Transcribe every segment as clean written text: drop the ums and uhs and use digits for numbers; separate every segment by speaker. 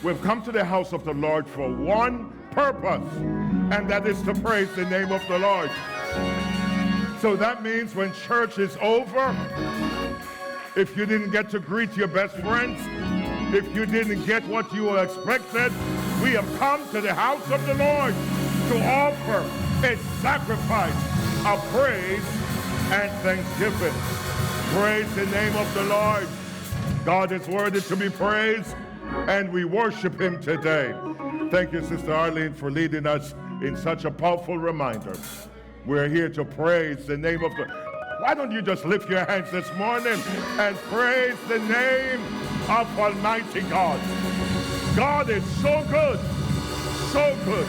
Speaker 1: We've come to the house of the Lord for one purpose, and that is to praise the name of the Lord. So that means when church is over, if you didn't get to greet your best friends, if you didn't get what you expected, we have come to the house of the Lord to offer a sacrifice of praise and thanksgiving. Praise the name of the Lord. God is worthy to be praised, and we worship him today. Thank you, Sister Arlene, for leading us in such a powerful reminder. We're here to praise the name of the... Why don't you just lift your hands this morning and praise the name of Almighty God. God is so good, so good.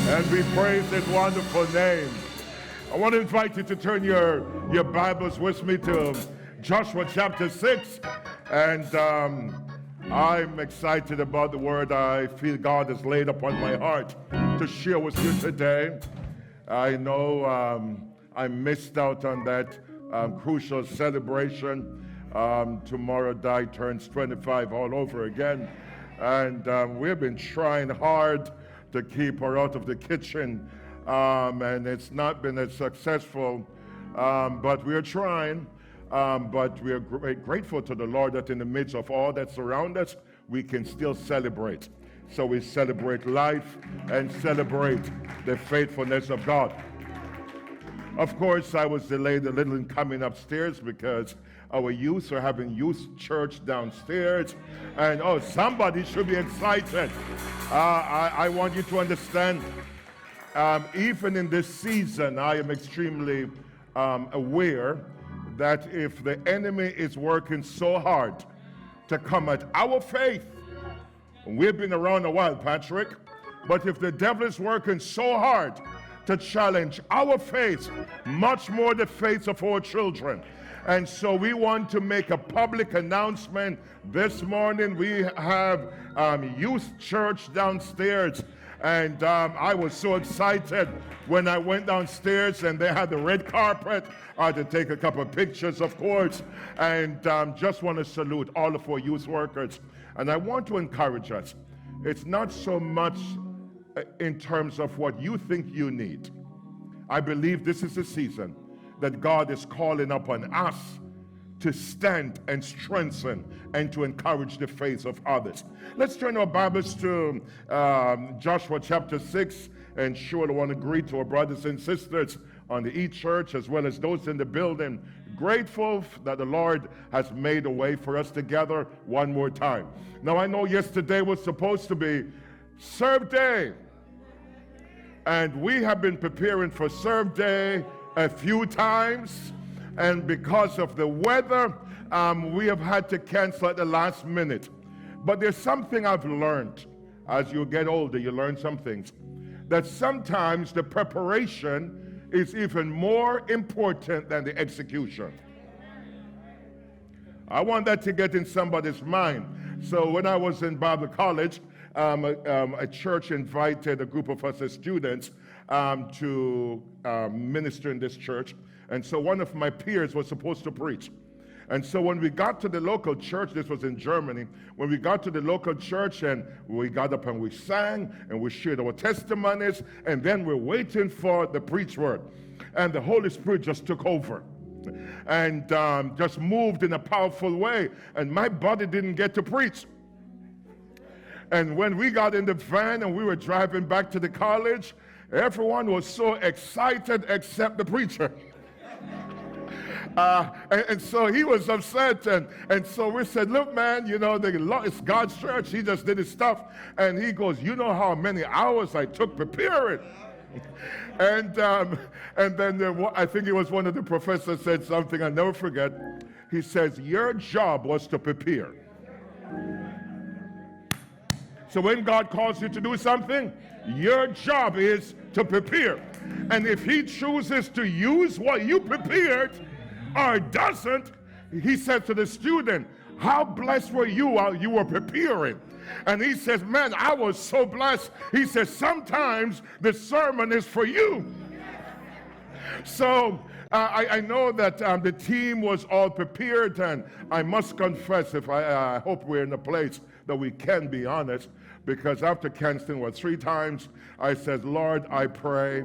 Speaker 1: And we praise his wonderful name. I want to invite you to turn your Bibles with me to Joshua chapter 6. And I'm excited about the word I feel God has laid upon my heart to share with you today. I know I missed out on that crucial celebration. Tomorrow Di turns 25 all over again. And we've been trying hard to keep her out of the kitchen. And it's not been as successful, but we're trying. But we are grateful to the Lord that in the midst of all that surrounds us, we can still celebrate. So we celebrate life and celebrate the faithfulness of God. Of course, I was delayed a little in coming upstairs because our youth are having youth church downstairs. And somebody should be excited. I want you to understand, even in this season, I am extremely aware that if the enemy is working so hard to come at our faith, we've been around a while, Patrick, but if the devil is working so hard to challenge our faith, much more the faith of our children. And so we want to make a public announcement. This morning we have youth church downstairs. And I was so excited when I went downstairs and they had the red carpet. I had to take a couple of pictures, of course, and just want to salute all of our youth workers. And I want to encourage us. It's not so much in terms of what you think you need. I believe this is a season that God is calling upon us to stand and strengthen and to encourage the faith of others. Let's turn our Bibles to Joshua chapter 6, and sure I want to greet our brothers and sisters on the e-church as well as those in the building. Grateful that the Lord has made a way for us together one more time. Now I know yesterday was supposed to be Serve Day, and we have been preparing for Serve Day a few times. And because of the weather, we have had to cancel at the last minute. But there's something I've learned. As you get older, you learn some things. That sometimes the preparation is even more important than the execution. I want that to get in somebody's mind. So when I was in Bible college, a church invited a group of us as students to minister in this church. And so one of my peers was supposed to preach. And so when we got to the local church, this was in Germany, when we got to the local church and we got up and we sang and we shared our testimonies, and then we're waiting for the preach word. And the Holy Spirit just took over and just moved in a powerful way. And my body didn't get to preach. And when we got in the van and we were driving back to the college, everyone was so excited except the preacher. And so he was upset, and so we said, look, man, you know, it's God's church. He just did his stuff. And he goes, you know how many hours I took preparing? And then I think it was one of the professors said something I'll never forget. He says, your job was to prepare. So when God calls you to do something, your job is to prepare. And if he chooses to use what you prepared or doesn't, he said to the student, how blessed were you while you were preparing? And he says, man, I was so blessed. He says, sometimes the sermon is for you. So I know that the team was all prepared, and I must confess, I hope we're in a place that we can be honest, because after canceling, 3 times, I said, Lord, I pray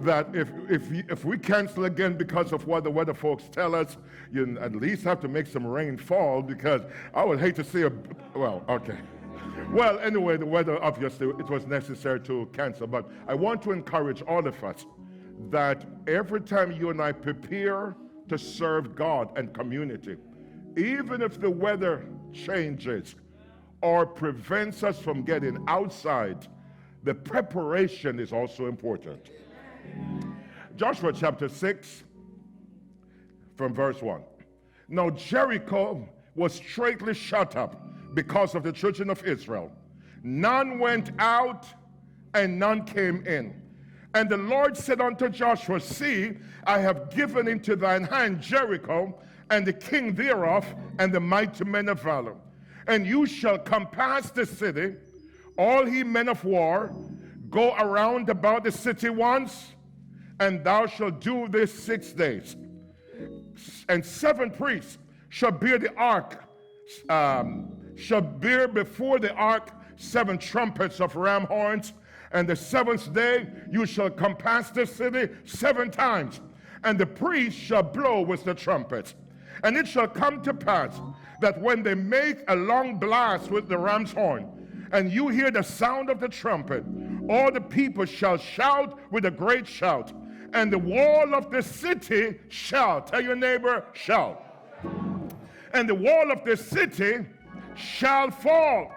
Speaker 1: that if we cancel again because of what the weather folks tell us, you at least have to make some rain fall, because I would hate to see okay. Well, anyway, the weather, obviously, it was necessary to cancel, but I want to encourage all of us that every time you and I prepare to serve God and community, even if the weather changes or prevents us from getting outside, the preparation is also important. Joshua chapter 6, from verse 1. Now Jericho was straightly shut up because of the children of Israel. None went out and none came in. And the Lord said unto Joshua, see, I have given into thine hand Jericho, and the king thereof, and the mighty men of valor. And you shall compass the city, all ye men of war, go around about the city once, and thou shalt do this 6 days. And 7 priests shall bear the ark, shall bear before the ark 7 trumpets of ram horns, and the 7th day you shall compass the city 7 times, and the priests shall blow with the trumpets. And it shall come to pass that when they make a long blast with the ram's horn, and you hear the sound of the trumpet, all the people shall shout with a great shout, and the wall of the city shall, tell your neighbor, shall. And the wall of the city shall fall,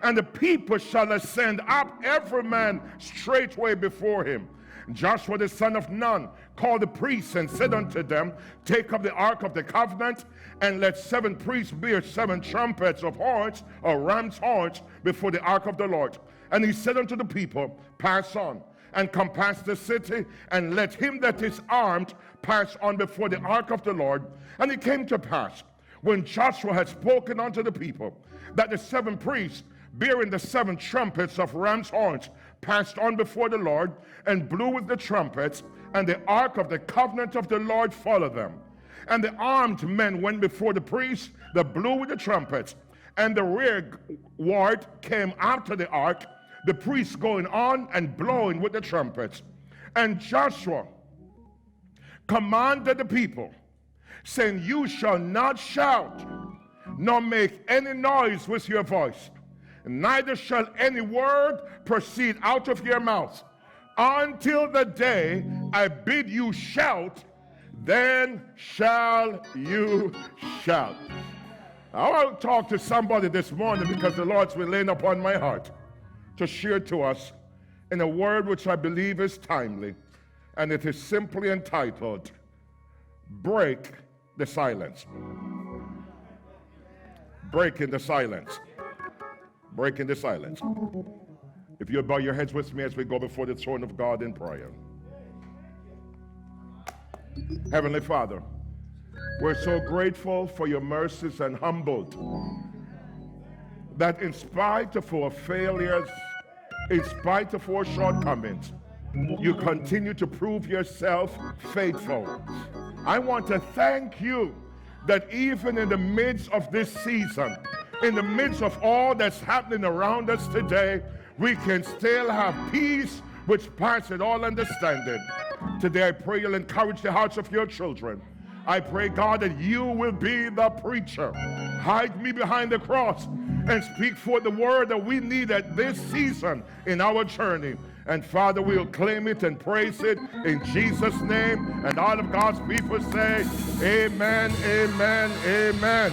Speaker 1: and the people shall ascend up, every man straightway before him. Joshua the son of Nun called the priests and said unto them, take up the ark of the covenant, and let 7 priests bear 7 trumpets of horns, or ram's horns, before the ark of the Lord. And he said unto the people, pass on, and compass the city, and let him that is armed pass on before the ark of the Lord. And it came to pass, when Joshua had spoken unto the people, that the 7 priests, bearing the 7 trumpets of ram's horns, passed on before the Lord, and blew with the trumpets, and the ark of the covenant of the Lord followed them. And the armed men went before the priests that blew with the trumpets, and the rear guard came after the ark, the priests going on and blowing with the trumpets. And Joshua commanded the people, saying, you shall not shout, nor make any noise with your voice, neither shall any word proceed out of your mouth, until the day I bid you shout, then shall you shout. I want to talk to somebody this morning, because the Lord's been laying upon my heart to share to us in a word which I believe is timely, and it is simply entitled, Break the Silence. Breaking the silence. Breaking the silence. If you'll bow your heads with me as we go before the throne of God in prayer. Heavenly Father, we're so grateful for your mercies and humbled that in spite of our failures, in spite of our shortcomings, you continue to prove yourself faithful. I want to thank you that even in the midst of this season, in the midst of all that's happening around us today, we can still have peace which passes all understanding. Today I pray you'll encourage the hearts of your children. I pray, God, that you will be the preacher. Hide me behind the cross and speak forth the word that we need at this season in our journey. And Father, we'll claim it and praise it in Jesus' name. And all of God's people say, amen, amen, amen.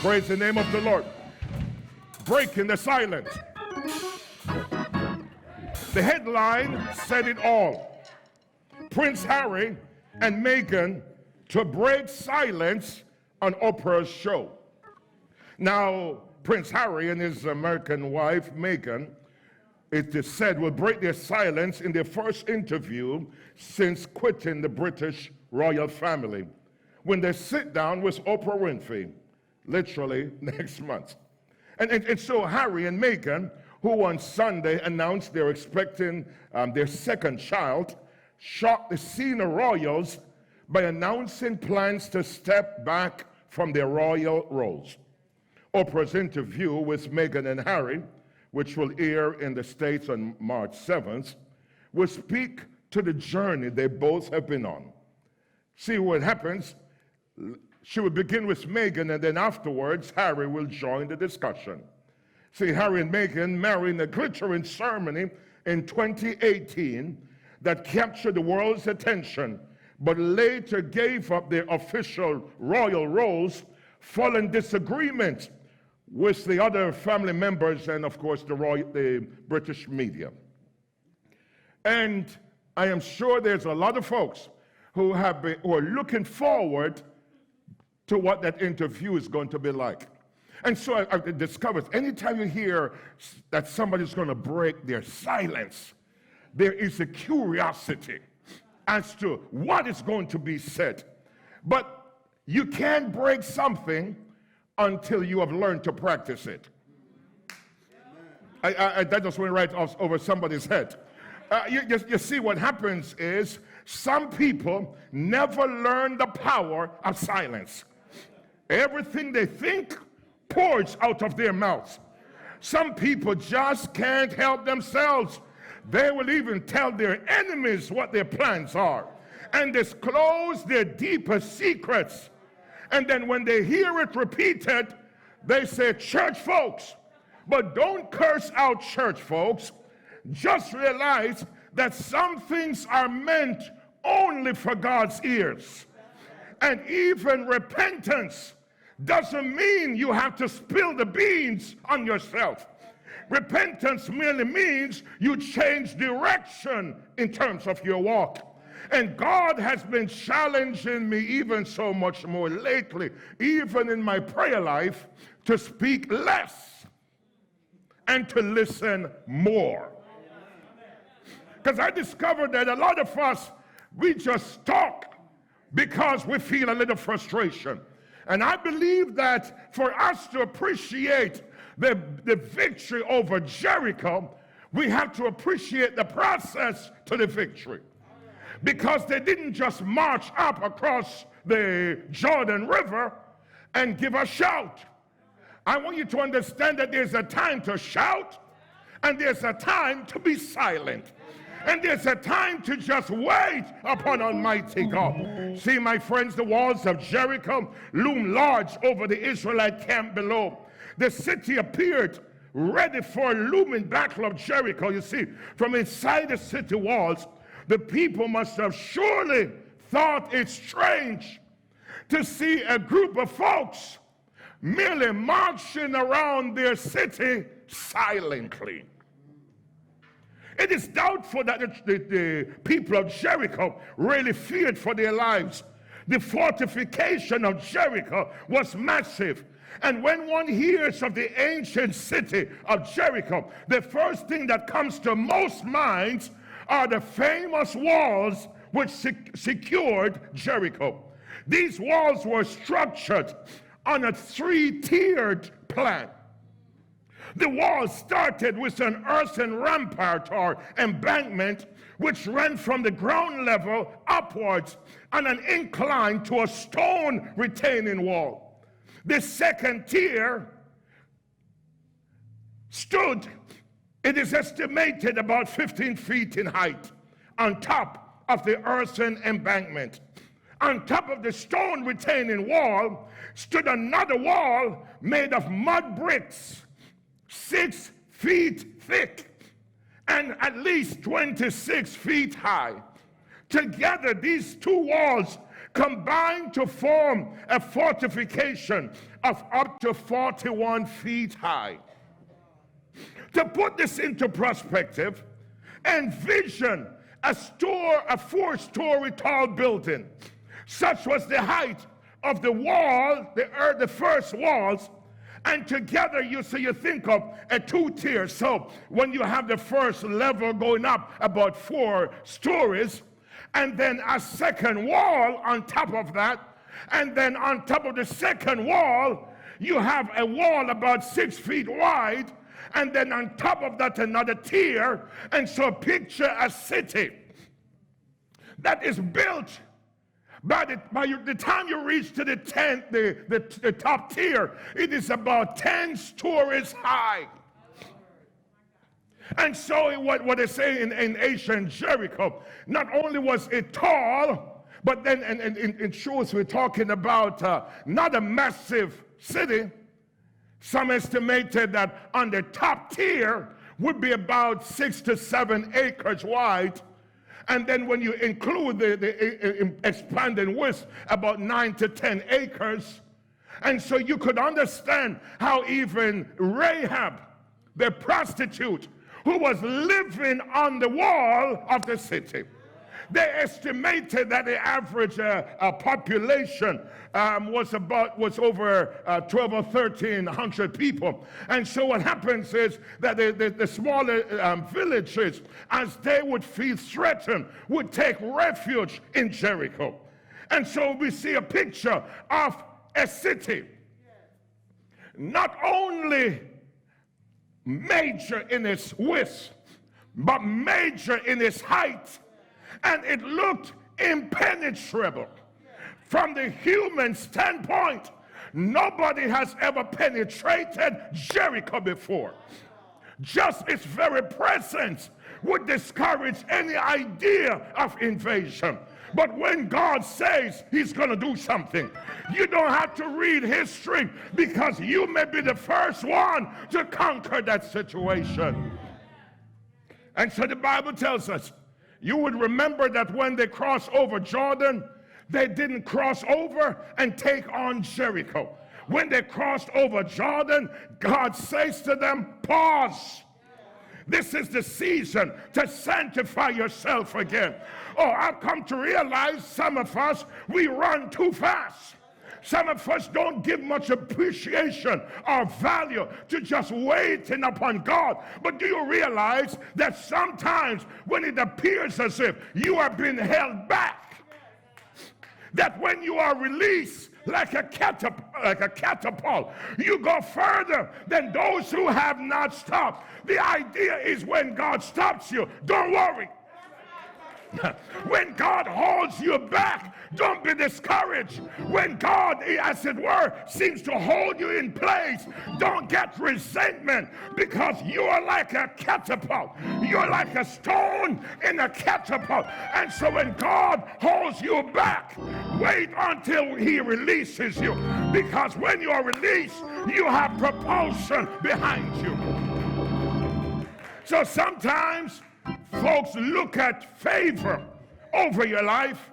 Speaker 1: Praise the name of the Lord. Breaking the silence. The headline said it all. Prince Harry and Meghan to break silence on Oprah's show. Now, Prince Harry and his American wife, Meghan, it is said, will break their silence in their first interview since quitting the British royal family, when they sit down with Oprah Winfrey, literally next month. And so Harry and Meghan, who on Sunday announced they're expecting their second child, shocked the senior royals by announcing plans to step back from their royal roles. Oprah's interview with Meghan and Harry, which will air in the States on March 7th, will speak to the journey they both have been on. See what happens. She will begin with Meghan, and then afterwards, Harry will join the discussion. See, Harry and Meghan married in a glittering ceremony in 2018 that captured the world's attention, but later gave up their official royal roles following disagreement with the other family members and, of course, the British media. And I am sure there's a lot of folks who are looking forward to what that interview is going to be like. And so I discovered anytime you hear that somebody's going to break their silence, there is a curiosity as to what is going to be said. But you can't break something until you have learned to practice it. That just went right over somebody's head. You see, what happens is some people never learn the power of silence. Everything they think pours out of their mouths. Some people just can't help themselves. They will even tell their enemies what their plans are and disclose their deepest secrets. And then when they hear it repeated, they say, church folks. But don't curse out church folks. Just realize that some things are meant only for God's ears. And even repentance doesn't mean you have to spill the beans on yourself. Repentance merely means you change direction in terms of your walk. And God has been challenging me even so much more lately, even in my prayer life, to speak less and to listen more. Because I discovered that a lot of us, we just talk because we feel a little frustration. And I believe that for us to appreciate the victory over Jericho, we have to appreciate the process to the victory. Because they didn't just march up across the Jordan River and give a shout. I want you to understand that there's a time to shout, and there's a time to be silent. And there's a time to just wait upon Almighty God. See, my friends, the walls of Jericho loom large over the Israelite camp below. The city appeared ready for a looming battle of Jericho. You see, from inside the city walls, the people must have surely thought it strange to see a group of folks merely marching around their city silently. It is doubtful that the people of Jericho really feared for their lives. The fortification of Jericho was massive. And when one hears of the ancient city of Jericho, the first thing that comes to most minds are the famous walls which secured Jericho. These walls were structured on a three-tiered plan. The wall started with an earthen rampart or embankment which ran from the ground level upwards on an incline to a stone retaining wall. The second tier stood, it is estimated, about 15 feet in height on top of the earthen embankment. On top of the stone retaining wall stood another wall made of mud bricks, 6 feet thick and at least 26 feet high. Together, these two walls combined to form a fortification of up to 41 feet high. To put this into perspective, envision a 4-story tall building. Such was the height of the wall, the first walls, and together you think of a 2-tier. So when you have the first level going up about 4 stories, and then a second wall on top of that, and then on top of the second wall, you have a wall about 6 feet wide, and then on top of that another tier. And so picture a city that is built By the time you reach to the top tier, it is about 10 stories high. And so what they say in ancient Jericho, not only was it tall, but then in truth we're talking about not a massive city. Some estimated that on the top tier would be about 6 to 7 acres wide. And then when you include the expanded width, about 9 to 10 acres. And so you could understand how even Rahab, the prostitute, who was living on the wall of the city, they estimated that the average population was over 12 or 1,300 people. And so what happens is that the smaller villages, as they would feel threatened, would take refuge in Jericho. And so we see a picture of a city, not only major in its width, but major in its height. And it looked impenetrable. From the human standpoint, nobody has ever penetrated Jericho before. Just its very presence would discourage any idea of invasion. But when God says he's going to do something, you don't have to read history, because you may be the first one to conquer that situation. And so the Bible tells us, you would remember that when they crossed over Jordan, they didn't cross over and take on Jericho. When they crossed over Jordan, God says to them, pause. This is the season to sanctify yourself again. Oh, I've come to realize some of us, we run too fast. Some of us don't give much appreciation or value to just waiting upon God. But do you realize that sometimes when it appears as if you are being held back, that when you are released like a catapult, you go further than those who have not stopped. The idea is when God stops you, don't worry. When God holds you back, don't be discouraged. When God, as it were, seems to hold you in place, don't get resentment, because you are like a catapult. You're like a stone in a catapult. And so when God holds you back, wait until he releases you, because when you are released, you have propulsion behind you. So sometimes folks look at favor over your life,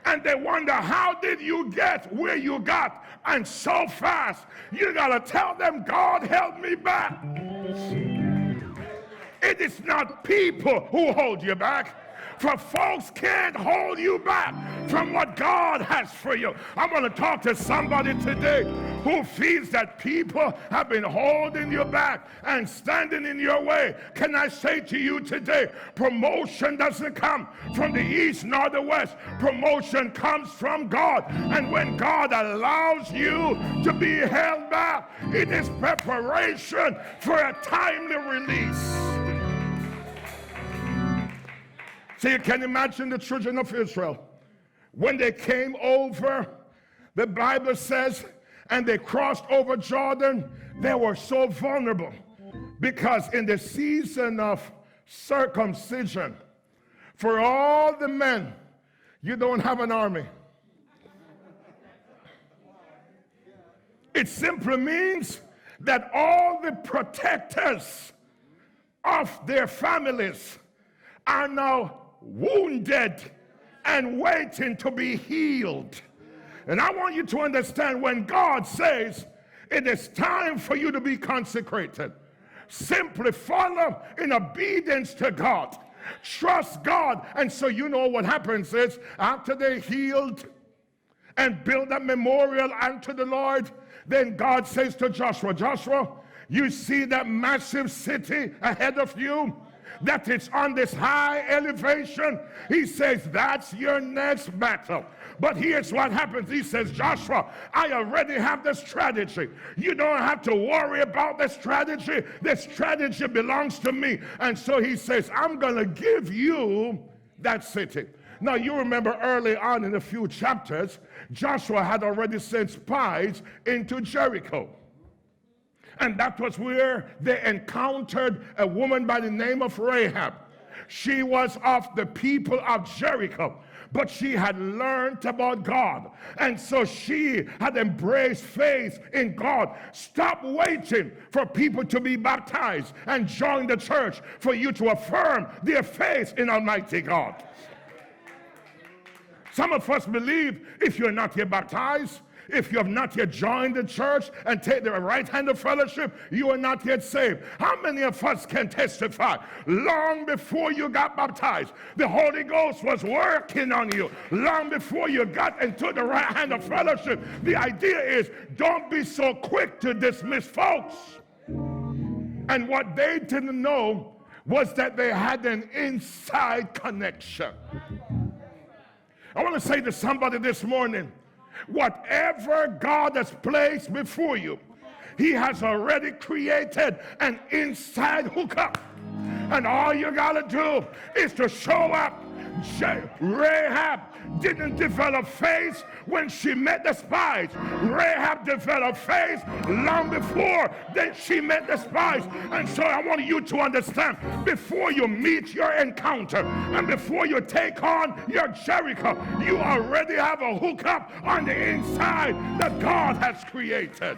Speaker 1: and they wonder, how did you get where you got and so fast? You gotta tell them, God held me back. It is not people who hold you back. For folks can't hold you back from what God has for you. I'm going to talk to somebody today who feels that people have been holding you back and standing in your way. Can I say to you today, promotion doesn't come from the east nor the west. Promotion comes from God. And when God allows you to be held back, it is preparation for a timely release. So you can imagine the children of Israel. When they came over, the Bible says, and they crossed over Jordan, they were so vulnerable. Because in the season of circumcision, for all the men, you don't have an army. It simply means that all the protectors of their families are now wounded and waiting to be healed. And I want you to understand, when God says it is time for you to be consecrated, simply follow in obedience to God. Trust God. And so you know what happens is, after they healed and built a memorial unto the Lord, then God says to Joshua, Joshua, you see that massive city ahead of you? That it's on this high elevation? He says, that's your next battle. But here's what happens. He says, Joshua, I already have the strategy. You don't have to worry about the strategy. The strategy belongs to me. And so he says, I'm going to give you that city. Now, you remember early on in a few chapters, Joshua had already sent spies into Jericho. And that was where they encountered a woman by the name of Rahab. She was of the people of Jericho, but she had learned about God. And so she had embraced faith in God. Stop waiting for people to be baptized and join the church for you to affirm their faith in Almighty God. Some of us believe if you're not yet baptized, if you have not yet joined the church and take the right hand of fellowship, you are not yet saved. How many of us can testify? Long before you got baptized, the Holy Ghost was working on you. Long before you got into the right hand of fellowship. The idea is, don't be so quick to dismiss folks. And what they didn't know was that they had an inside connection. I want to say to somebody this morning, whatever God has placed before you, he has already created an inside hookup. And all you got to do is to show up. Rahab didn't develop faith when she met the spies. Rahab developed faith long before she met the spies. And so I want you to understand, before you meet your encounter and before you take on your Jericho, you already have a hookup on the inside that God has created.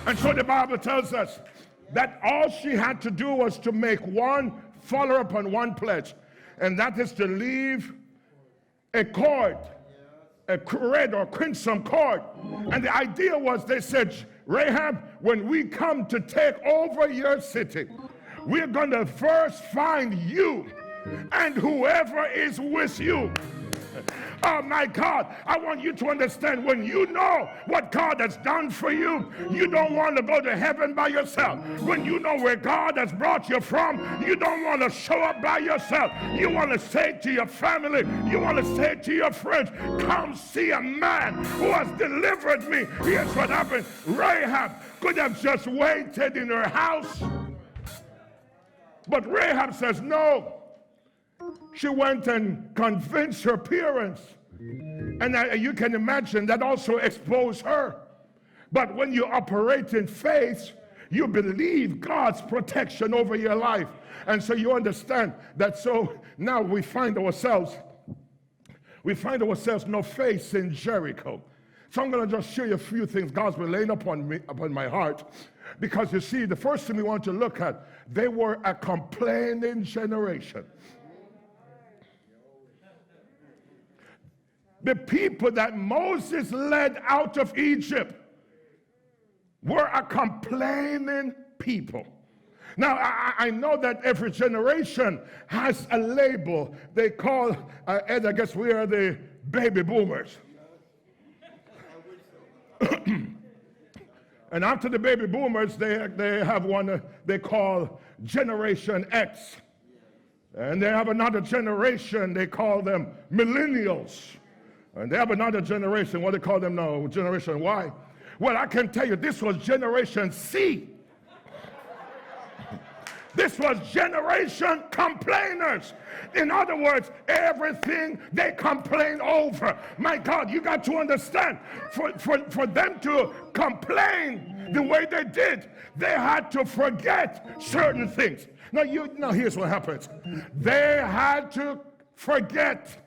Speaker 1: And so the Bible tells us that all she had to do was to make one follow up on one pledge, and that is to leave a cord, a red or crimson cord. And the idea was, they said, Rahab, when we come to take over your city, we're going to first find you and whoever is with you. Oh my God, I want you to understand, when you know what God has done for you, you don't want to go to heaven by yourself. When you know where God has brought you from, you don't want to show up by yourself. You want to say to your family, you want to say to your friends, come see a man who has delivered me. Here's what happened. Rahab could have just waited in her house, but Rahab says no. She went and convinced her parents. And you can imagine that also exposed her. But when you operate in faith, you believe God's protection over your life. And so you understand that. So now we find ourselves no face in Jericho. So I'm going to just show you a few things God's been laying upon my heart. Because you see, the first thing we want to look at, they were a complaining generation. The people that Moses led out of Egypt were a complaining people. Now, I know that every generation has a label they call, and I guess we are the baby boomers. And after the baby boomers, they have one they call Generation X. And they have another generation, they call them millennials. And they have another generation, what they call them now, Generation Y. Well, I can tell you, this was Generation C. This was generation complainers. In other words, everything they complain over. My God, you got to understand, for them to complain the way they did, they had to forget certain things. Now here's what happens. They had to forget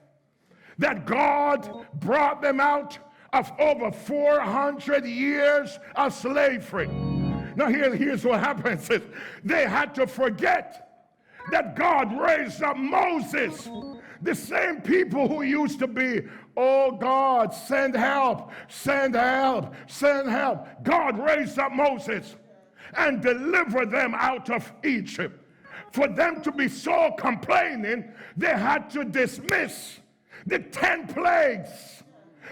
Speaker 1: that God brought them out of over 400 years of slavery. Now here's what happens is they had to forget that God raised up Moses. The same people who used to be, oh God, send help, send help, send help. God raised up Moses and delivered them out of Egypt. For them to be so complaining, they had to dismiss the 10 plagues.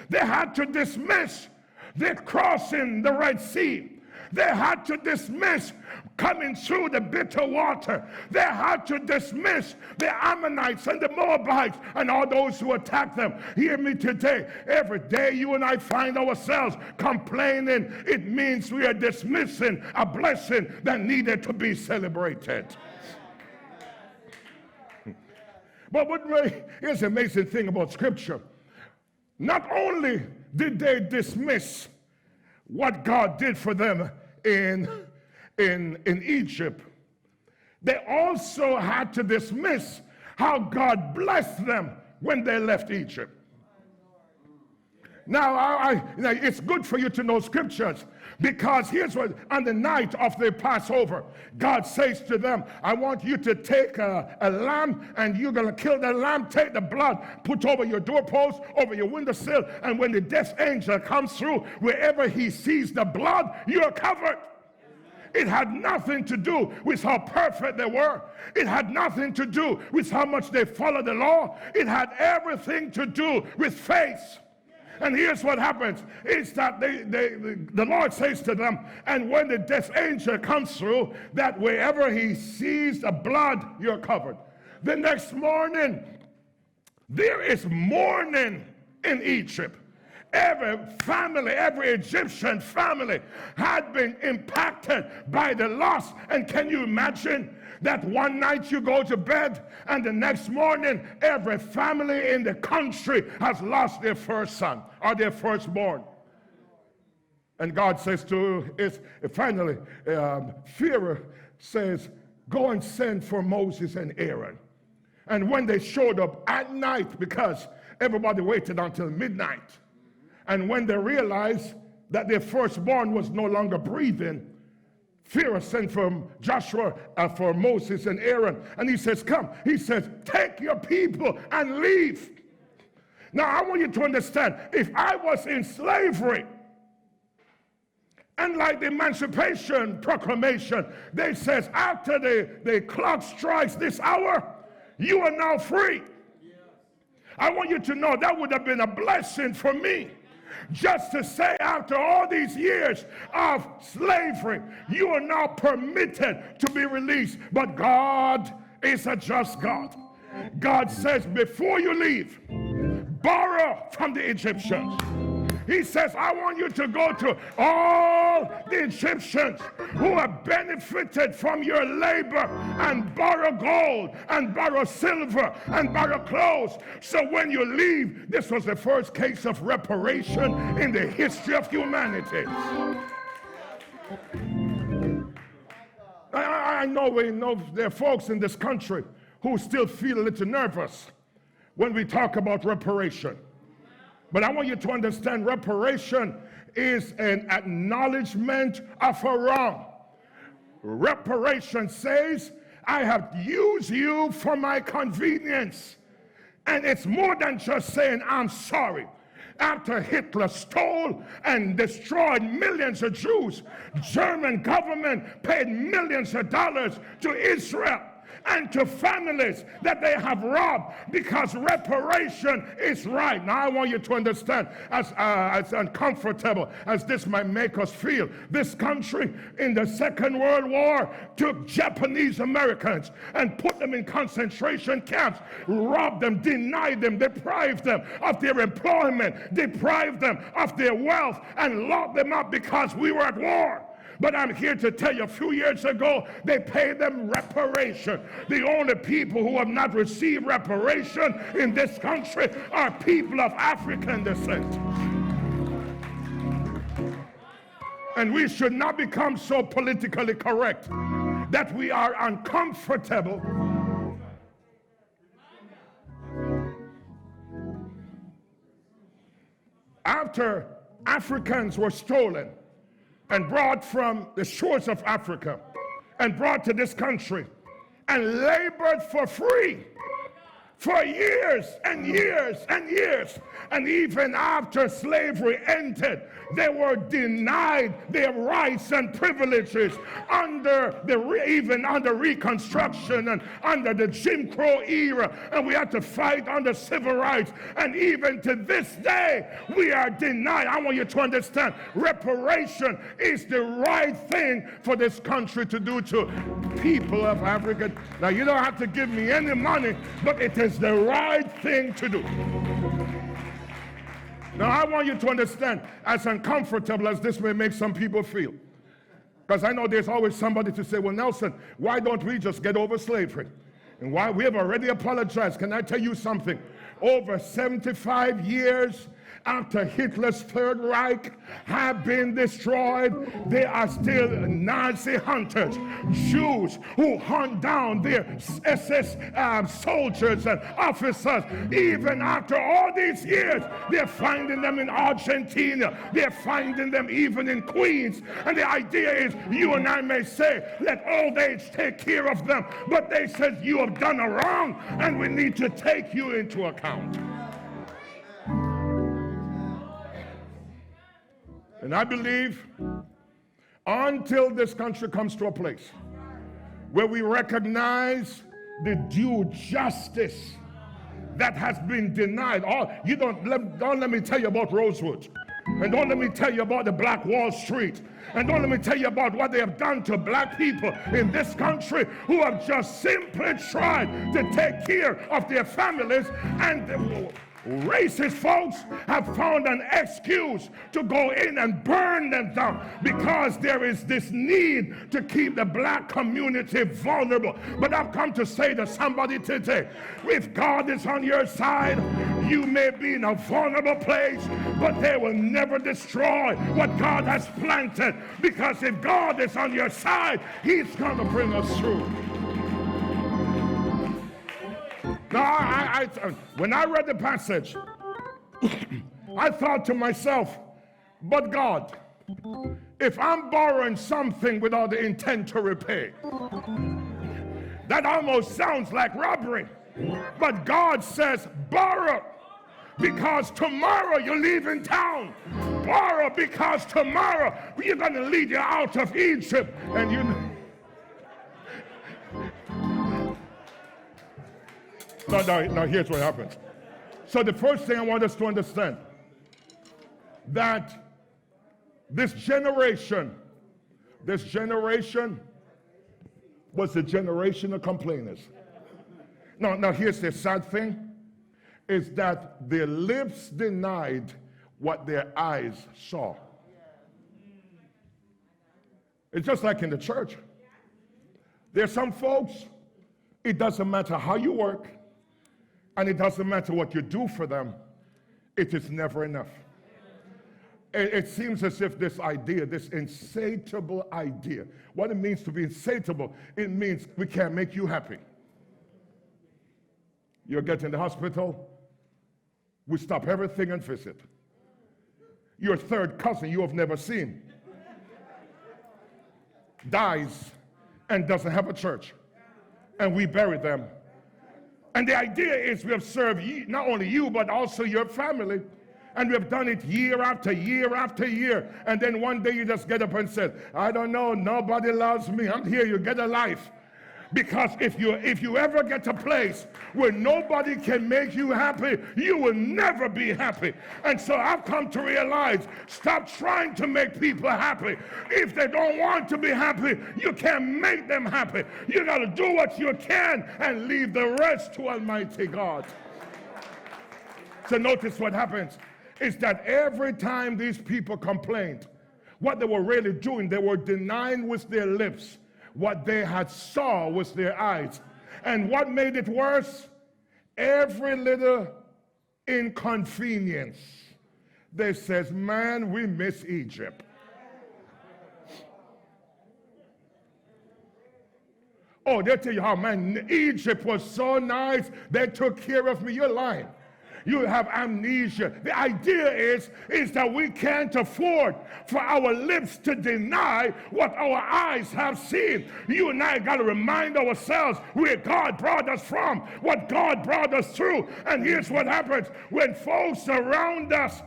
Speaker 1: They had to dismiss the crossing the Red Sea. They had to dismiss coming through the bitter water. They had to dismiss the Ammonites and the Moabites and all those who attacked them. Hear me today. Every day you and I find ourselves complaining, it means we are dismissing a blessing that needed to be celebrated. But here's the amazing thing about Scripture. Not only did they dismiss what God did for them in Egypt, they also had to dismiss how God blessed them when they left Egypt. Now, it's good for you to know scriptures, because here's what, on the night of the Passover, God says to them, I want you to take a lamb, and you're going to kill the lamb, take the blood, put over your doorpost, over your windowsill, and when the death angel comes through, wherever he sees the blood, you're covered. It had nothing to do with how perfect they were. It had nothing to do with how much they followed the law. It had everything to do with faith. And here's what happens, is that the Lord says to them, and when the death angel comes through, that wherever he sees the blood, you're covered. The next morning, there is mourning in Egypt. Every family, every Egyptian family had been impacted by the loss. And can you imagine that one night you go to bed and the next morning every family in the country has lost their first son or their firstborn? And God says to us, finally, Pharaoh says, go and send for Moses and Aaron. And when they showed up at night, because everybody waited until midnight, and when they realized that their firstborn was no longer breathing, Pharaoh sent for Joshua, for Moses and Aaron, and he says, come. He says, take your people and leave. Now, I want you to understand, if I was in slavery, and like the Emancipation Proclamation, they says, after the clock strikes this hour, you are now free. I want you to know that would have been a blessing for me. Just to say, after all these years of slavery, you are now permitted to be released. But God is a just God. God says, before you leave, borrow from the Egyptians. He says, I want you to go to all the Egyptians who have benefited from your labor and borrow gold and borrow silver and borrow clothes. So when you leave, this was the first case of reparation in the history of humanity. I know there are folks in this country who still feel a little nervous when we talk about reparation. But I want you to understand, reparation is an acknowledgement of a wrong. Reparation says, I have used you for my convenience. And it's more than just saying, I'm sorry. After Hitler stole and destroyed millions of Jews, German government paid millions of dollars to Israel and to families that they have robbed, because reparation is right. Now I want you to understand, as uncomfortable as this might make us feel, this country in the Second World War took Japanese Americans and put them in concentration camps, robbed them, denied them, deprived them of their employment, deprived them of their wealth, and locked them up because we were at war. But I'm here to tell you, a few years ago, they paid them reparation. The only people who have not received reparation in this country are people of African descent. And we should not become so politically correct that we are uncomfortable after Africans were stolen and brought from the shores of Africa and brought to this country and labored for free for years and years and years. And even after slavery ended, they were denied their rights and privileges even under Reconstruction and under the Jim Crow era. And we had to fight under civil rights. And even to this day, we are denied. I want you to understand, reparation is the right thing for this country to do to people of Africa. Now, you don't have to give me any money, but it is the right thing to do. Now, I want you to understand, as uncomfortable as this may make some people feel, because I know there's always somebody to say, well, Nelson, why don't we just get over slavery? And why we have already apologized. Can I tell you something? Over 75 years after Hitler's Third Reich have been destroyed, there are still Nazi hunters, Jews who hunt down their SS soldiers and officers. Even after all these years, they're finding them in Argentina. They're finding them even in Queens. And the idea is, you and I may say, let old age take care of them. But they said, you have done a wrong, and we need to take you into account. And I believe until this country comes to a place where we recognize the due justice that has been denied. Don't let me tell you about Rosewood. And don't let me tell you about the Black Wall Street. And don't let me tell you about what they have done to black people in this country who have just simply tried to take care of their families. And racist folks have found an excuse to go in and burn them down because there is this need to keep the black community vulnerable. But I've come to say to somebody today, if God is on your side, you may be in a vulnerable place, but they will never destroy what God has planted, because if God is on your side, he's going to bring us through. Now, when I read the passage, I thought to myself, but God, if I'm borrowing something without the intent to repay, that almost sounds like robbery. But God says, borrow, because tomorrow you're leaving town. Borrow, because tomorrow you're going to lead you out of Egypt. And you know. Now, here's what happens. So the first thing I want us to understand, that this generation was the generation of complainers. Now here's the sad thing, is that their lips denied what their eyes saw. It's just like in the church. There's some folks, it doesn't matter how you work, and it doesn't matter what you do for them, it is never enough. It seems as if this idea, this insatiable idea, what it means to be insatiable, it means we can't make you happy. You get in the hospital, we stop everything and visit. Your third cousin you have never seen dies and doesn't have a church, and we bury them. And the idea is we have served not only you, but also your family. And we have done it year after year after year. And then one day you just get up and say, I don't know, nobody loves me. I'm here, you get a life. Because if you ever get to a place where nobody can make you happy, you will never be happy. And so I've come to realize, stop trying to make people happy. If they don't want to be happy, you can't make them happy. You got to do what you can and leave the rest to Almighty God. So notice what happens is that every time these people complained, what they were really doing, they were denying with their lips what they had saw with their eyes. And what made it worse? Every little inconvenience. They says, man, we miss Egypt. Oh, they tell you how, man, Egypt was so nice. They took care of me. You're lying. You have amnesia. The idea is that we can't afford for our lips to deny what our eyes have seen. You and I got to remind ourselves where God brought us from, what God brought us through. And here's what happens when folks around us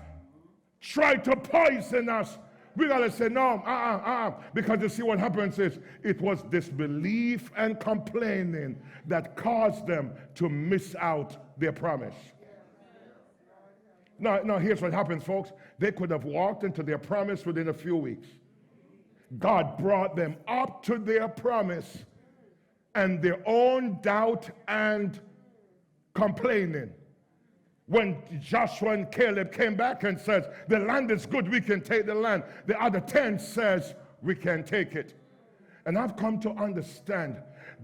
Speaker 1: try to poison us. We got to say, no, because you see what happens is it was disbelief and complaining that caused them to miss out their promise. Now, here's what happens, folks. They could have walked into their promise within a few weeks. God brought them up to their promise, and their own doubt and complaining. When Joshua and Caleb came back and says, the land is good, we can take the land. The other 10 says, we can take it. And I've come to understand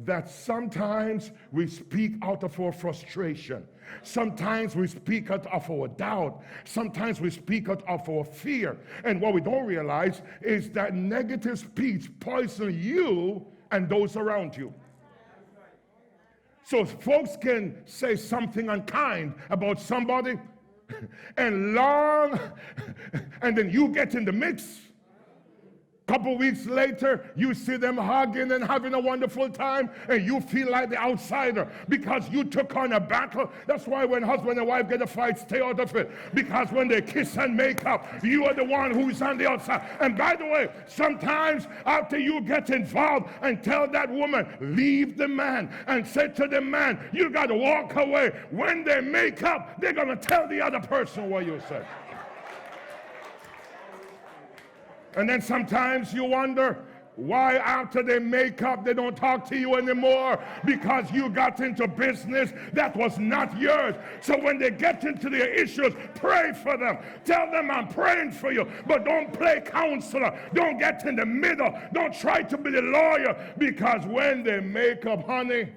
Speaker 1: that sometimes we speak out of our frustration. Sometimes we speak out of our doubt. Sometimes we speak out of our fear. And what we don't realize is that negative speech poisons you and those around you. So folks can say something unkind about somebody and then you get in the mix. Couple weeks later, you see them hugging and having a wonderful time, and you feel like the outsider because you took on a battle. That's why when husband and wife get a fight, stay out of it. Because when they kiss and make up, you are the one who's on the outside. And by the way, sometimes after you get involved and tell that woman, leave the man, and say to the man, you got to walk away. When they make up, they're going to tell the other person what you said. And then sometimes you wonder why after they make up, they don't talk to you anymore, because you got into business that was not yours. So when they get into their issues, pray for them. Tell them I'm praying for you, but don't play counselor. Don't get in the middle. Don't try to be the lawyer, because when they make up, honey,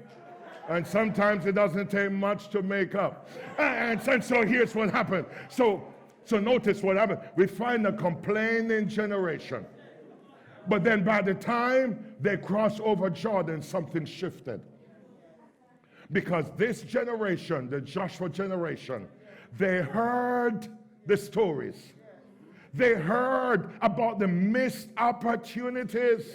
Speaker 1: and sometimes it doesn't take much to make up. And so here's what happened. So notice what happened. We find a complaining generation. But then by the time they cross over Jordan, something shifted. Because this generation, the Joshua generation, they heard the stories. They heard about the missed opportunities.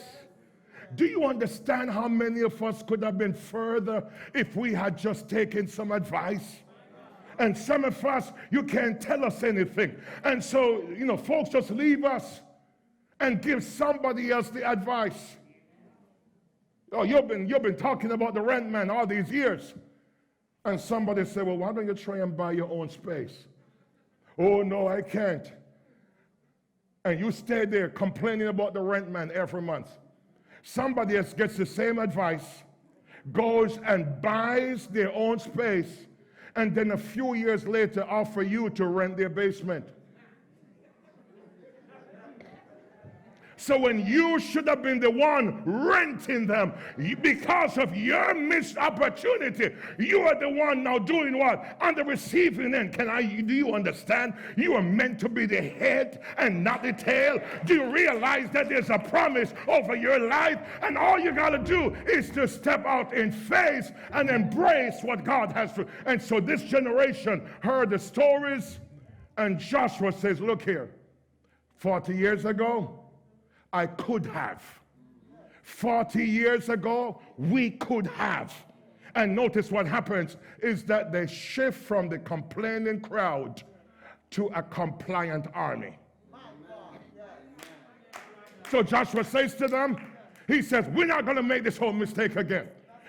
Speaker 1: Do you understand how many of us could have been further if we had just taken some advice? And some of us, you can't tell us anything. And so, folks just leave us and give somebody else the advice. Oh, you've been talking about the rent man all these years. And somebody said, well, why don't you try and buy your own space? Oh, no, I can't. And you stay there complaining about the rent man every month. Somebody else gets the same advice, goes and buys their own space, and then a few years later offer you to rent their basement. So when you should have been the one renting them, because of your missed opportunity, you are the one now doing what? On the receiving end. Do you understand? You are meant to be the head and not the tail. Do you realize that there's a promise over your life? And all you got to do is to step out in faith and embrace what God has for you. And so this generation heard the stories, and Joshua says, look here, 40 years ago, I could have. 40 years ago, we could have. And notice what happens is that they shift from the complaining crowd to a compliant army. So Joshua says to them, he says, we're not going to make this whole mistake again.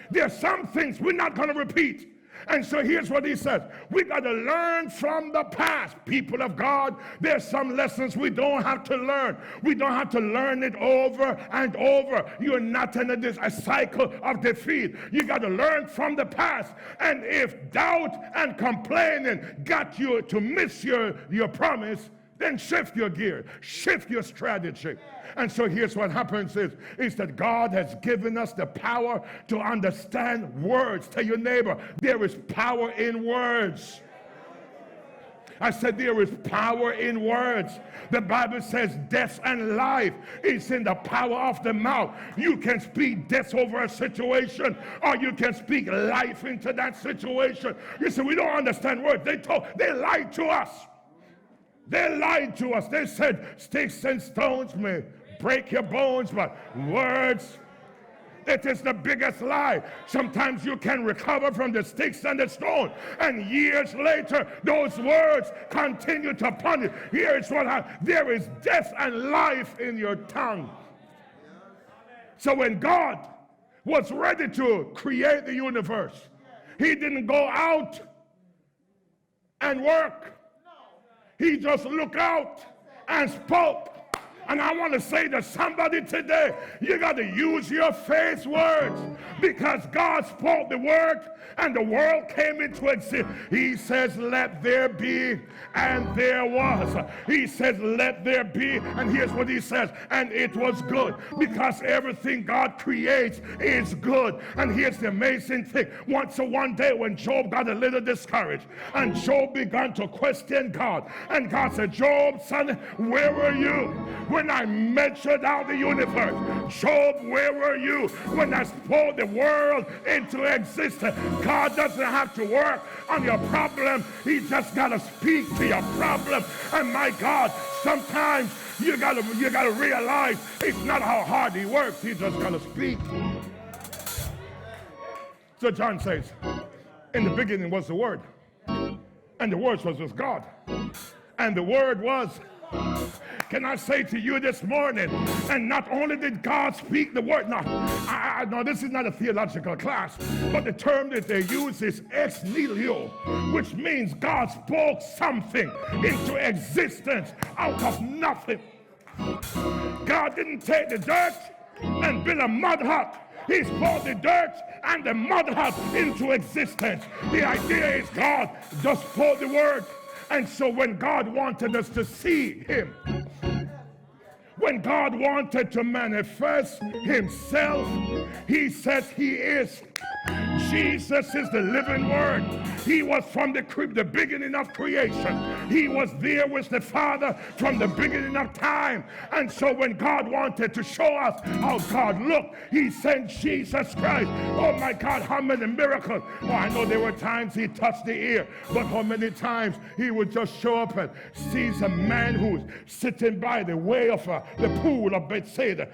Speaker 1: There are some things we're not going to repeat. And so here's what he says. We got to learn from the past. People of God, there's some lessons we don't have to learn. We don't have to learn it over and over. You're not in a cycle of defeat. You got to learn from the past. And if doubt and complaining got you to miss your promise, then shift your gear, shift your strategy. And so here's what happens is that God has given us the power to understand words. Tell your neighbor, there is power in words. I said there is power in words. The Bible says death and life is in the power of the mouth. You can speak death over a situation, or you can speak life into that situation. You say, we don't understand words. They lied to us. They lied to us. They said sticks and stones may break your bones, but words, it is the biggest lie. Sometimes you can recover from the sticks and the stone, and years later, those words continue to punish. Here is what happens. There is death and life in your tongue. So when God was ready to create the universe, he didn't go out and work. He just looked out and spoke. And I want to say to somebody today, you got to use your faith words, because God spoke the word and the world came into existence. He says, let there be, and there was. He says, let there be, and here's what he says, and it was good, because everything God creates is good. And here's the amazing thing. One day when Job got a little discouraged, and Job began to question God, and God said, Job, son, where were you when I measured out the universe? Job, where were you when I spoke the world into existence? God doesn't have to work on your problem. He just got to speak to your problem. And my God, sometimes you gotta realize it's not how hard he works. He just got to speak. So John says, in the beginning was the Word, and the Word was with God, and the Word was. Can I say to you this morning, and not only did God speak the word, no, this is not a theological class, but the term that they use is ex nihilo, which means God spoke something into existence out of nothing. God didn't take the dirt and build a mud hut. He spoke the dirt and the mud hut into existence. The idea is God just spoke the word. And so when God wanted us to see him, when God wanted to manifest himself, he says he is. Jesus is the living word. He was from the beginning of creation. He was there with the Father from the beginning of time. And so when God wanted to show us how God looked, he sent Jesus Christ. Oh my God, how many miracles. Oh, I know there were times he touched the ear, but how many times he would just show up and sees a man who's sitting by the way of the pool of Bethesda,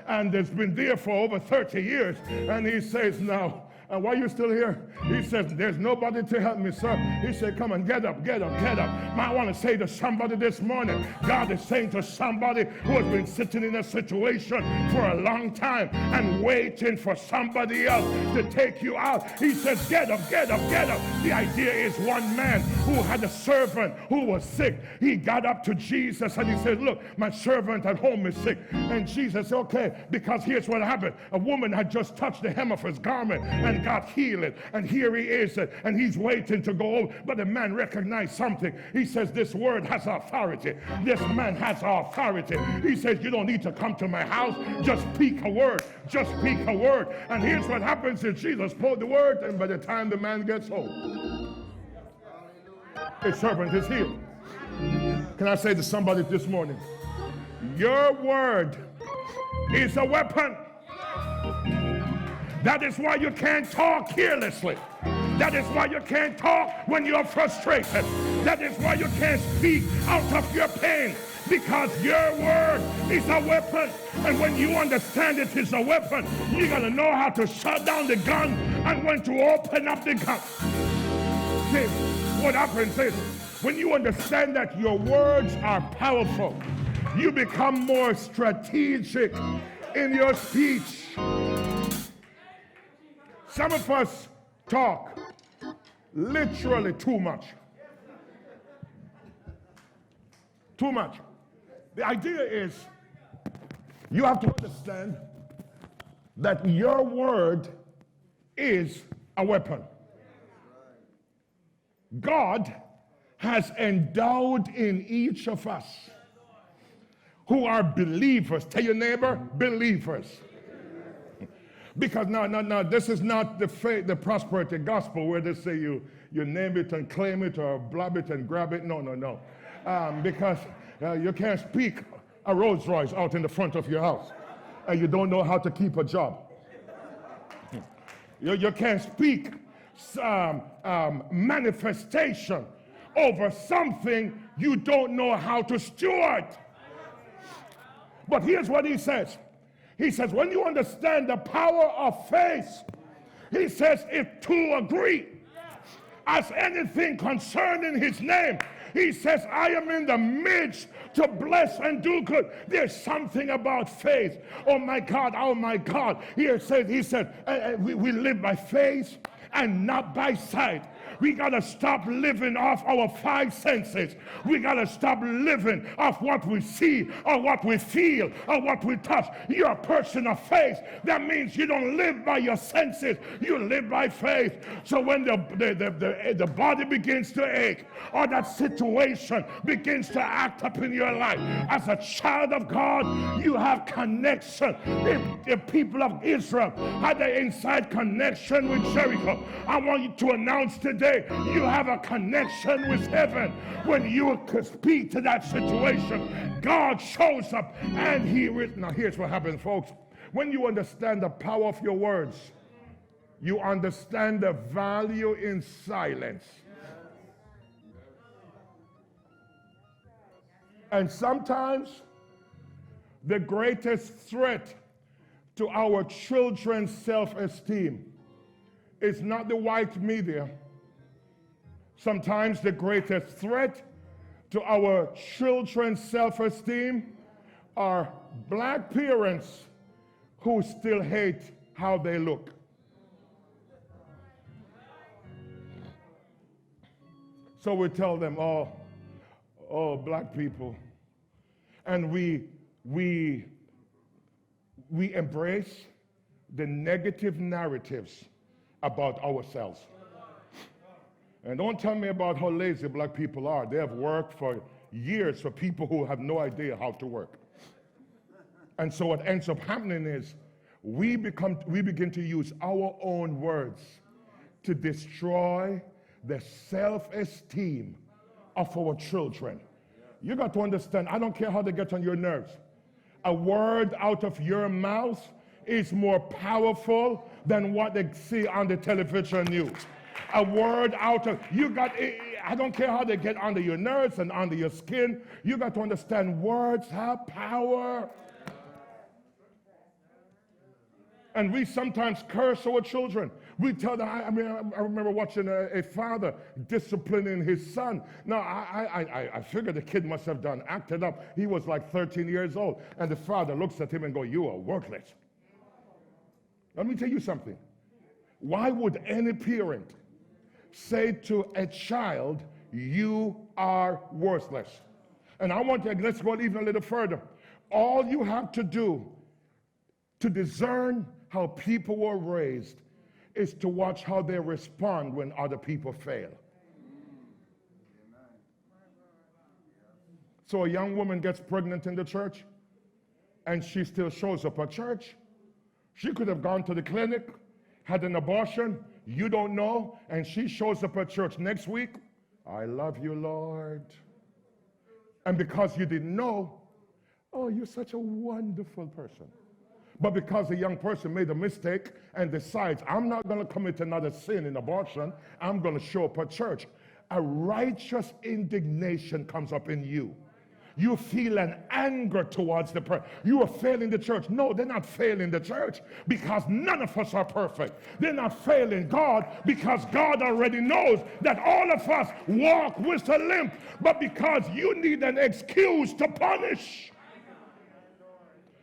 Speaker 1: and has been there for over 30 years. And he says, now, and why are you still here? He says, there's nobody to help me, sir. He said, come on, get up, get up, get up. I want to say to somebody this morning, God is saying to somebody who has been sitting in a situation for a long time and waiting for somebody else to take you out. He says, get up, get up, get up. The idea is one man who had a servant who was sick. He got up to Jesus and he said, look, my servant at home is sick. And Jesus said, okay, because here's what happened. A woman had just touched the hem of his garment and got healed, and here he is, and he's waiting to go over. But the man recognized something. He says, this word has authority. This man has authority. He says, you don't need to come to my house, just speak a word, just speak a word. And here's what happens is Jesus spoke the word, and by the time the man gets home, his servant is healed. Can I say to somebody this morning, your word is a weapon. That is why you can't talk carelessly. That is why you can't talk when you're frustrated. That is why you can't speak out of your pain, because your word is a weapon. And when you understand it is a weapon, you got to know how to shut down the gun and when to open up the gun. See, what happens is, when you understand that your words are powerful, you become more strategic in your speech. Some of us talk literally too much. Too much. The idea is you have to understand that your word is a weapon. God has endowed in each of us who are believers. Tell your neighbor, believers. Because no, this is not the faith, the prosperity gospel where they say you name it and claim it or blab it and grab it. No. Because you can't speak a Rolls Royce out in the front of your house and you don't know how to keep a job. You can't speak manifestation over something you don't know how to steward. But here's what he says. He says, when you understand the power of faith, he says, if two agree as anything concerning his name, he says, I am in the midst to bless and do good. There's something about faith. Oh my God. He said, we live by faith and not by sight. We got to stop living off our five senses. We got to stop living off what we see or what we feel or what we touch. You're a person of faith. That means you don't live by your senses. You live by faith. So when the body begins to ache or that situation begins to act up in your life, as a child of God, you have connection. If the people of Israel had an inside connection with Jericho, I want you to announce today, you have a connection with heaven. When you speak to that situation, God shows up and now here's what happens, folks. When you understand the power of your words, you understand the value in silence. And sometimes the greatest threat to our children's self-esteem is not the white media. Sometimes the greatest threat to our children's self-esteem are black parents who still hate how they look. So we tell them, oh, black people. And we embrace the negative narratives about ourselves. And don't tell me about how lazy black people are. They have worked for years for people who have no idea how to work. And so what ends up happening is we begin to use our own words to destroy the self-esteem of our children. You got to understand, I don't care how they get on your nerves. A word out of your mouth is more powerful than what they see on the television news. A word out of, I don't care how they get under your nerves and under your skin. You got to understand words have power. And we sometimes curse our children. We tell them, I remember watching a father disciplining his son. Now, I figured the kid must have acted up. He was like 13 years old. And the father looks at him and goes, "You are worthless." Let me tell you something. Why would any parent say to a child, "You are worthless"? And let's go even a little further. All you have to do to discern how people were raised is to watch how they respond when other people fail. So a young woman gets pregnant in the church and she still shows up at church. She could have gone to the clinic, had an abortion, you don't know, and she shows up at church next week. "I love you, Lord." And because you didn't know, "Oh, you're such a wonderful person." But because a young person made a mistake and decides, "I'm not going to commit another sin in abortion, I'm going to show up at church," a righteous indignation comes up in you. You feel an anger towards the person. You are failing the church. No, they're not failing the church because none of us are perfect. They're not failing God because God already knows that all of us walk with a limp. But because you need an excuse to punish.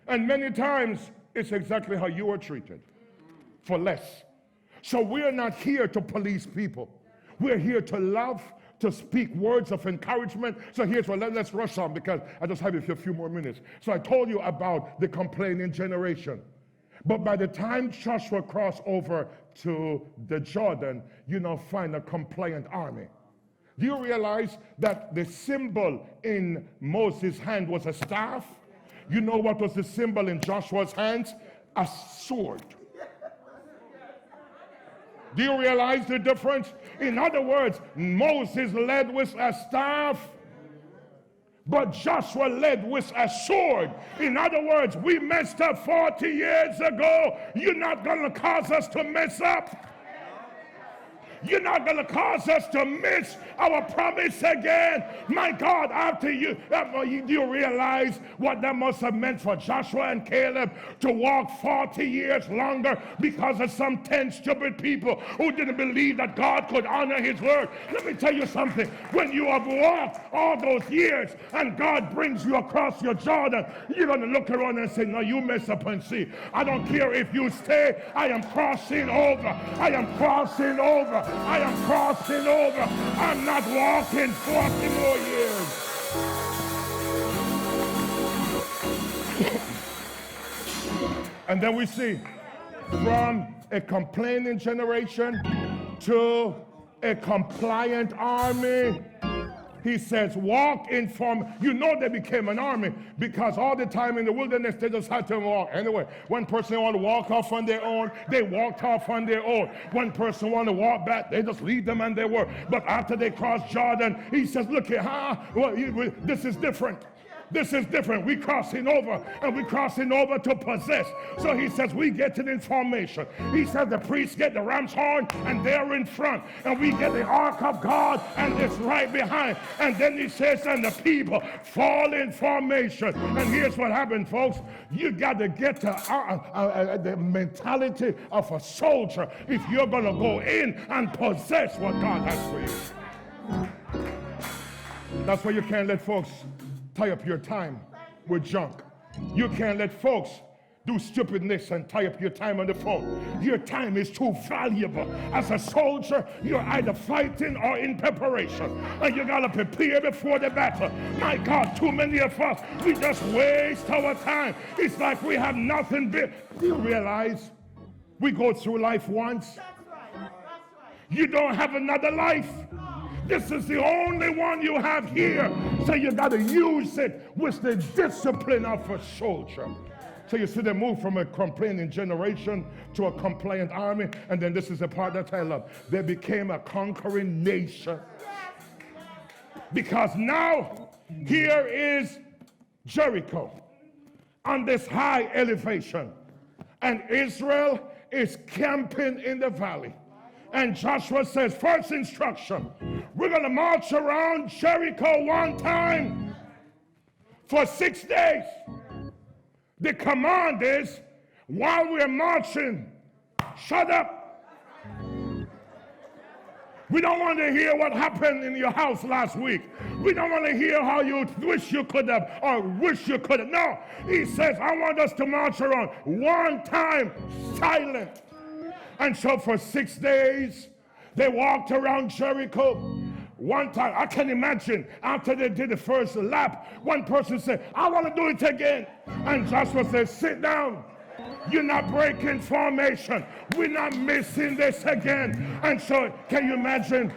Speaker 1: And many times, it's exactly how you are treated, for less. So we're not here to police people. We're here to love, to speak words of encouragement. So here's what, let's rush on because I just have a few more minutes. So I told you about the complaining generation. But by the time Joshua crossed over to the Jordan, you now find a compliant army. Do you realize that the symbol in Moses' hand was a staff? You know what was the symbol in Joshua's hands? A sword. Do you realize the difference? In other words, Moses led with a staff, but Joshua led with a sword. In other words, we messed up 40 years ago. You're not going to cause us to mess up. You're not going to cause us to miss our promise again. My God, after you, do you realize what that must have meant for Joshua and Caleb to walk 40 years longer because of some 10 stupid people who didn't believe that God could honor his word? Let me tell you something. When you have walked all those years and God brings you across your Jordan, you're going to look around and say, "No, you mess up and see. I don't care if you stay. I am crossing over. I am crossing over. I am crossing over. I'm not walking 40 more years. And then we see from a complaining generation to a compliant army. He says, walk in form. You know they became an army because all the time in the wilderness, they just had to walk. Anyway, one person wanted to walk off on their own, they walked off on their own. One person wanted to walk back, they just leave them and they were. But after they crossed Jordan, he says, look here, this is different. This is different. We're crossing over, and we're crossing over to possess. So he says we get it in formation. He says the priests get the ram's horn, and they're in front. And we get the ark of God, and it's right behind. And then he says, and the people fall in formation. And here's what happened, folks. You got to get to the mentality of a soldier if you're going to go in and possess what God has for you. That's why you can't let folks tie up your time with junk. You can't let folks do stupidness and tie up your time on the phone. Your time is too valuable. As a soldier, you're either fighting or in preparation. And you gotta prepare before the battle. My God, too many of us, we just waste our time. It's like we have nothing. Do you realize we go through life once? You don't have another life. This is the only one you have here. So you got to use it with the discipline of a soldier. So you see them move from a complaining generation to a compliant army. And then this is the part that I love. They became a conquering nation. Because now here is Jericho on this high elevation. And Israel is camping in the valley. And Joshua says, first instruction, we're going to march around Jericho one time for 6 days. The command is, while we're marching, shut up. We don't want to hear what happened in your house last week. We don't want to hear how you wish you could have or wish you could have. No, he says, I want us to march around one time, silent. And so for 6 days, they walked around Jericho. One time, I can imagine, after they did the first lap, one person said, I want to do it again. And Joshua said, sit down. You're not breaking formation. We're not missing this again. And so, can you imagine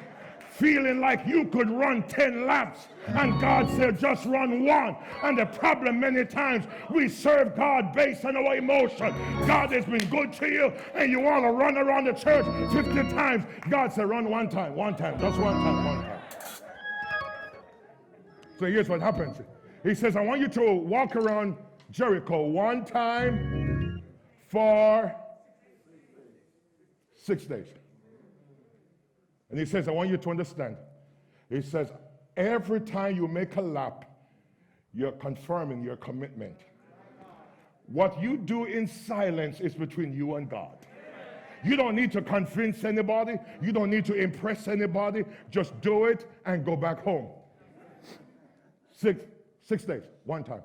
Speaker 1: feeling like you could run 10 laps and God said just run one? And the problem many times, we serve God based on our emotion. God has been good to you and you want to run around the church 50 times. God said run one time, just one time. So here's what happens. He says, I want you to walk around Jericho one time for 6 days. And he says, I want you to understand. He says, every time you make a lap, you're confirming your commitment. What you do in silence is between you and God. You don't need to convince anybody. You don't need to impress anybody. Just do it and go back home. Six days, one time.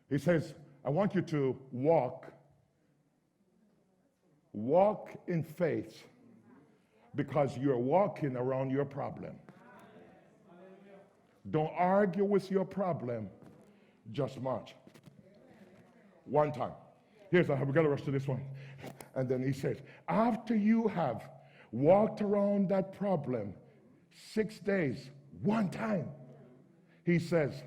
Speaker 1: He says, I want you to walk in faith. Because you're walking around your problem. Don't argue with your problem. Just march. One time. We got to rush to this one. And then he says, after you have walked around that problem 6 days, one time, he says,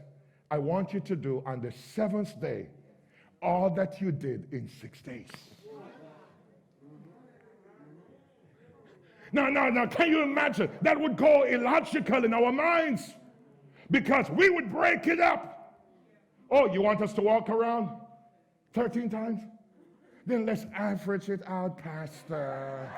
Speaker 1: I want you to do on the 7th day all that you did in 6 days. Now, can you imagine? That would go illogical in our minds because we would break it up. Oh, you want us to walk around 13 times? Then let's average it out, Pastor.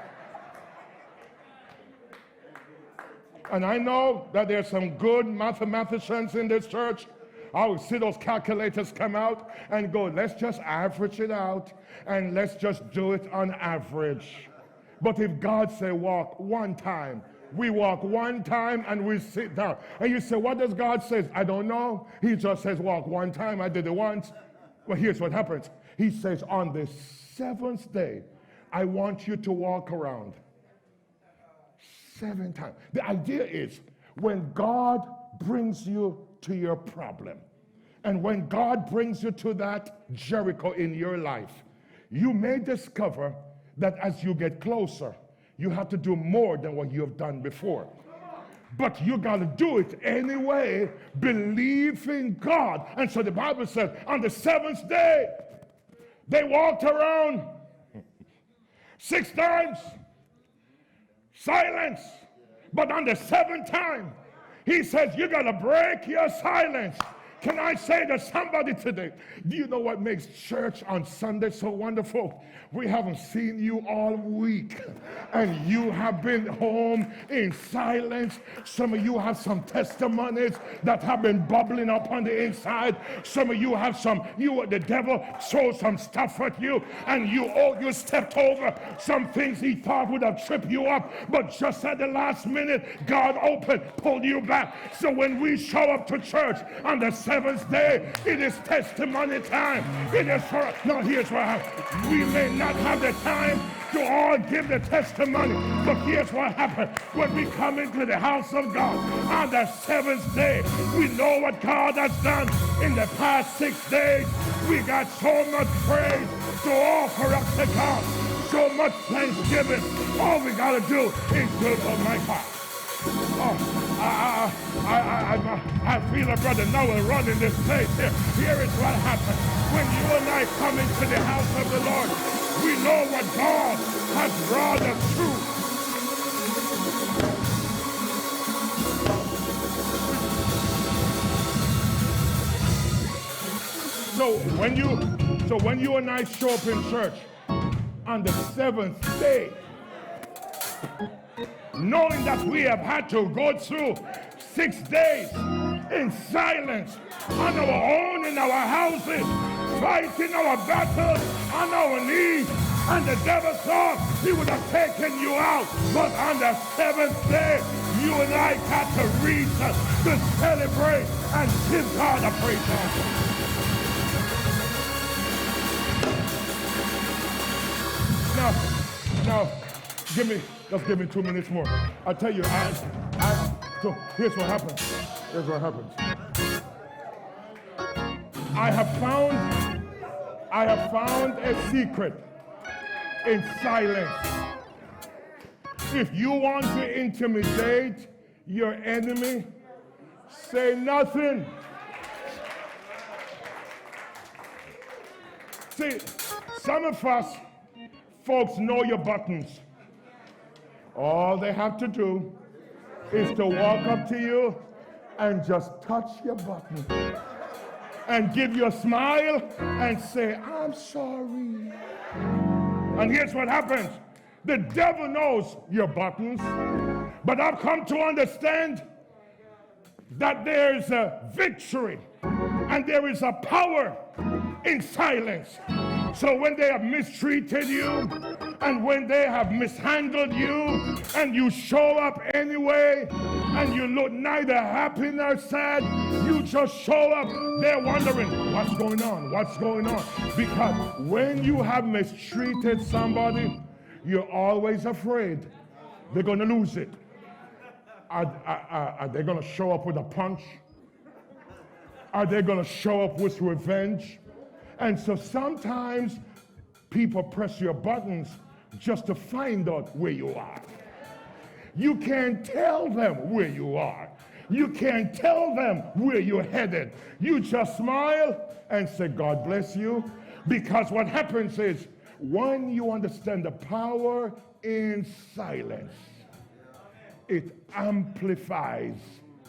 Speaker 1: And I know that there's some good mathematicians in this church. I will see those calculators come out and go, let's just average it out and let's just do it on average. But if God say walk one time, we walk one time and we sit down. And you say, what does God say? I don't know. He just says walk one time. I did it once. Well, here's what happens. He says on the 7th day, I want you to walk around 7 times. The idea is when God brings you to your problem, and when God brings you to that Jericho in your life, you may discover that as you get closer, you have to do more than what you have done before. But you got to do it anyway, believe in God. And so the Bible says on the 7th day, they walked around 6 times, silence. But on the 7th time, he says, you got to break your silence. Can I say to somebody today, do you know what makes church on Sunday so wonderful? We haven't seen you all week, and you have been home in silence. Some of you have some testimonies that have been bubbling up on the inside. Some of you have the devil throw some stuff at you, and you stepped over some things he thought would have tripped you up, but just at the last minute, God pulled you back. So when we show up to church on the 7th day, it is testimony time. It is for, now here's what happens. We may not have the time to all give the testimony, but here's what happened. When we come into the house of God on the 7th day, we know what God has done in the past 6 days. We got so much praise to offer up to God, so much thanksgiving. All we got to do is do, oh my God. I feel a brother Noah running this place here. Here is what happened. When you and I come into the house of the Lord, we know what God has brought us through. So when you and I show up in church on the 7th day, knowing that we have had to go through 6 days in silence, on our own, in our houses, fighting our battles on our knees, and the devil thought he would have taken you out. But on the 7th day, you and I got to reach to celebrate and give God a praise offering. Now, just give me 2 minutes more. I'll tell you, so here's what happens. I have found a secret in silence. If you want to intimidate your enemy, say nothing. See, some of us folks know your buttons. All they have to do is to walk up to you and just touch your button and give you a smile and say, I'm sorry. And here's what happens. The devil knows your buttons, but I've come to understand that there's a victory and there is a power in silence. So when they have mistreated you, and when they have mishandled you, and you show up anyway, and you look neither happy nor sad, you just show up, they're wondering, what's going on? What's going on? Because when you have mistreated somebody, you're always afraid they're going to lose it. Are they going to show up with a punch? Are they going to show up with revenge? And so sometimes people press your buttons just to find out where you are. You can't tell them where you are. You can't tell them where you're headed. You just smile and say, God bless you. Because what happens is, when you understand the power in silence, it amplifies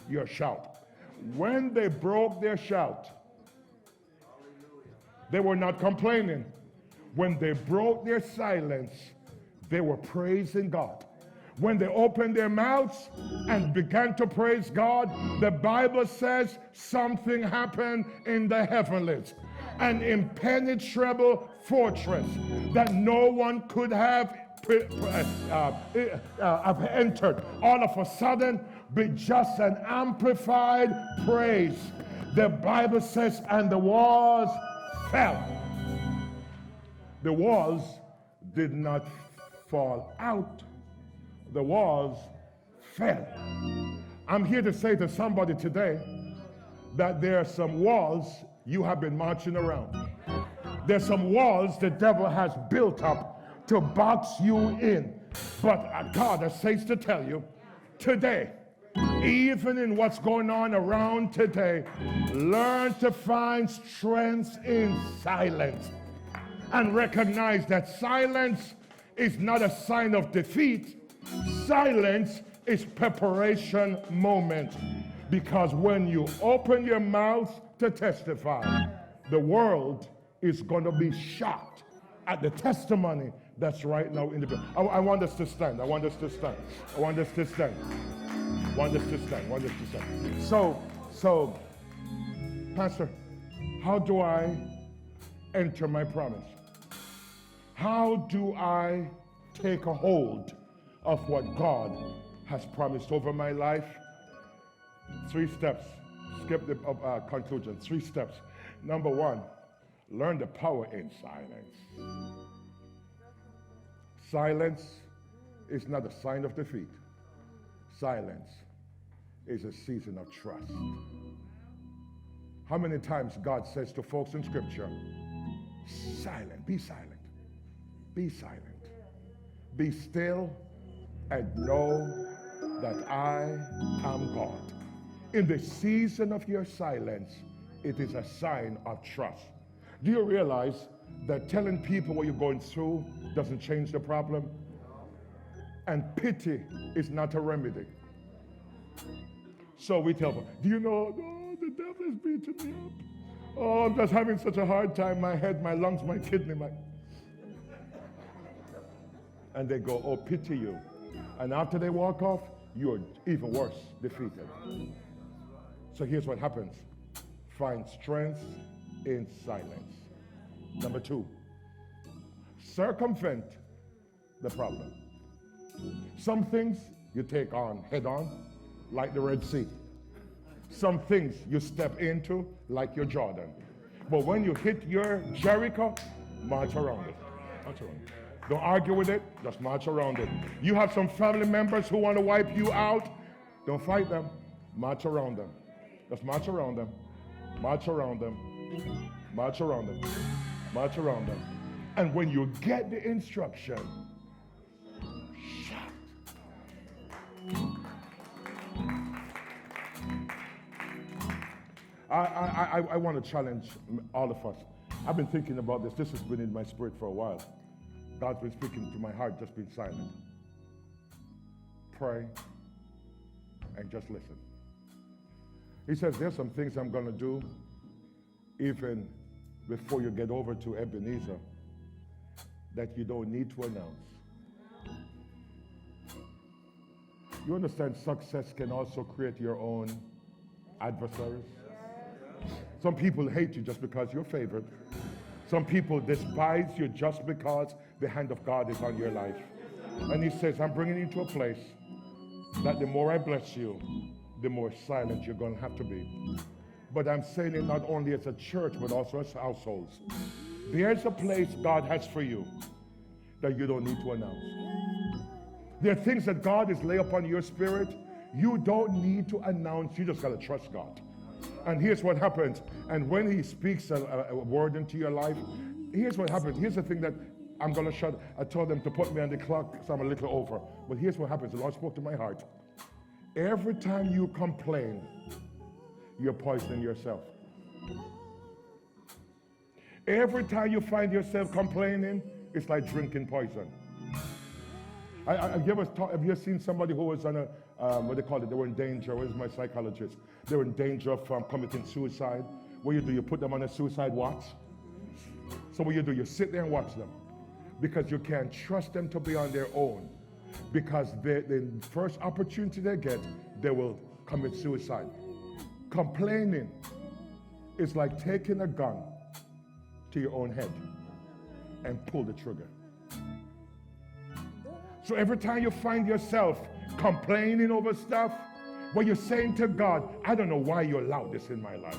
Speaker 1: your shout. When they broke their shout, they were not complaining. When they broke their silence, they were praising God. When they opened their mouths and began to praise God, the Bible says something happened in the heavenlies. An impenetrable fortress that no one could have entered. All of a sudden, with just an amplified praise, the Bible says, and the walls fell. The walls did not fall out. The walls fell. I'm here to say to somebody today that there are some walls you have been marching around. There's some walls the devil has built up to box you in. But God says to tell you today, even in what's going on around today, learn to find strength in silence and recognize that silence is not a sign of defeat. Silence is preparation moment, because when you open your mouth to testify, the world is going to be shocked at the testimony that's right now in the building. I want us to stand. I want us to stand. I want us to stand. I want us to stand. I want us to stand. So, Pastor, how do I enter my promise? How do I take a hold of what God has promised over my life? 3 steps. Skip the conclusion. 3 steps. Number 1, learn the power in silence. Silence is not a sign of defeat. Silence is a season of trust. How many times God says to folks in Scripture, silent, be silent, be silent, be still, and know that I am God. In the season of your silence, it is a sign of trust. Do you realize that telling people what you're going through doesn't change the problem? And pity is not a remedy. So we tell them, do you know, oh, the devil is beating me up. Oh, I'm just having such a hard time. My head, my lungs, my kidney, And they go, oh, pity you. And after they walk off, you're even worse, defeated. So here's what happens. Find strength in silence. Number 2, circumvent the problem. Some things you take on head on, like the Red Sea. Some things you step into, like your Jordan. But when you hit your Jericho, march around it. March around it. Don't argue with it, just march around it. You have some family members who want to wipe you out, don't fight them, march around them. Just march around them, march around them, march around them, march around them. And when you get the instruction, shout. I want to challenge all of us. I've been thinking about this. This has been in my spirit for a while. God's been speaking to my heart, just being silent. Pray and just listen. He says, there's some things I'm going to do even before you get over to Ebenezer that you don't need to announce. You understand success can also create your own adversaries? Some people hate you just because you're favored. Some people despise you just because the hand of God is on your life. And he says, I'm bringing you to a place that the more I bless you, the more silent you're going to have to be. But I'm saying it not only as a church, but also as households. There's a place God has for you that you don't need to announce. There are things that God has laid upon your spirit. You don't need to announce. You just got to trust God. And here's what happens. And when he speaks a word into your life, here's what happens. Here's the thing that I'm going to shut. I told them to put me on the clock because I'm a little over. But here's what happens. The Lord spoke to my heart. Every time you complain, you're poisoning yourself. Every time you find yourself complaining, it's like drinking poison. Have you seen somebody who was on a, what they call it, they were in danger? Where's my psychologist? They were in danger of committing suicide. What do? You put them on a suicide watch. So what you do, you sit there and watch them. Because you can't trust them to be on their own. Because the first opportunity they get, they will commit suicide. Complaining is like taking a gun to your own head and pull the trigger. So every time you find yourself complaining over stuff, what you're saying to God, I don't know why you allowed this in my life.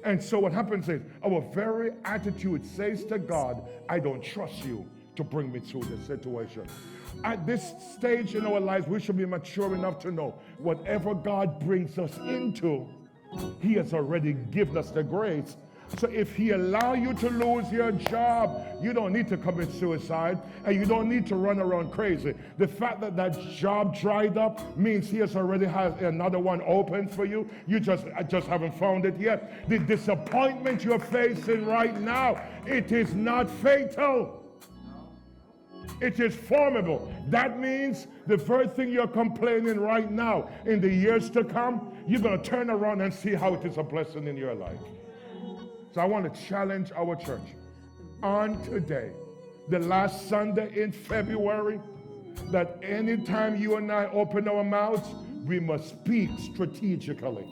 Speaker 1: And so what happens is, our very attitude says to God, I don't trust you to bring me through this situation. At this stage in our lives, we should be mature enough to know whatever God brings us into, He has already given us the grace. So if He allow you to lose your job, you don't need to commit suicide, and you don't need to run around crazy. The fact that that job dried up means He has already had another one open for you. You just haven't found it yet. The disappointment you're facing right now, it is not fatal. It is formidable. That means the very thing you're complaining right now, in the years to come, you're going to turn around and see how it is a blessing in your life. So I want to challenge our church on today, the last Sunday in February, that anytime you and I open our mouths, we must speak strategically.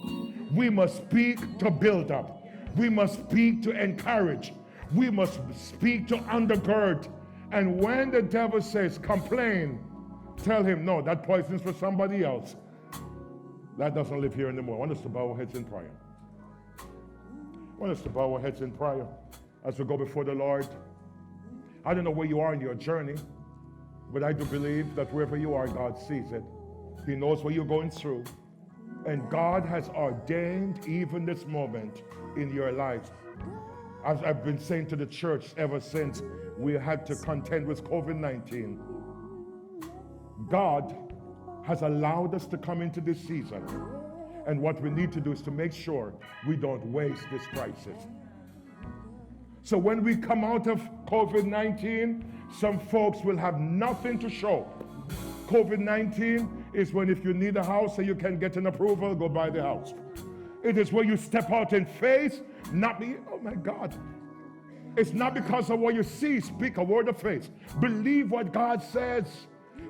Speaker 1: We must speak to build up. We must speak to encourage. We must speak to undergird. And when the devil says, complain, tell him, no, that poison's for somebody else. That doesn't live here anymore. I want us to bow our heads in prayer. I want us to bow our heads in prayer as we go before the Lord. I don't know where you are in your journey, but I do believe that wherever you are, God sees it. He knows what you're going through. And God has ordained even this moment in your life. As I've been saying to the church ever since we had to contend with COVID-19, God has allowed us to come into this season. And what we need to do is to make sure we don't waste this crisis. So when we come out of COVID-19, some folks will have nothing to show. COVID-19 is when if you need a house and you can get an approval, go buy the house. It is where you step out in faith, not be, oh my God. It's not because of what you see. Speak a word of faith. Believe what God says.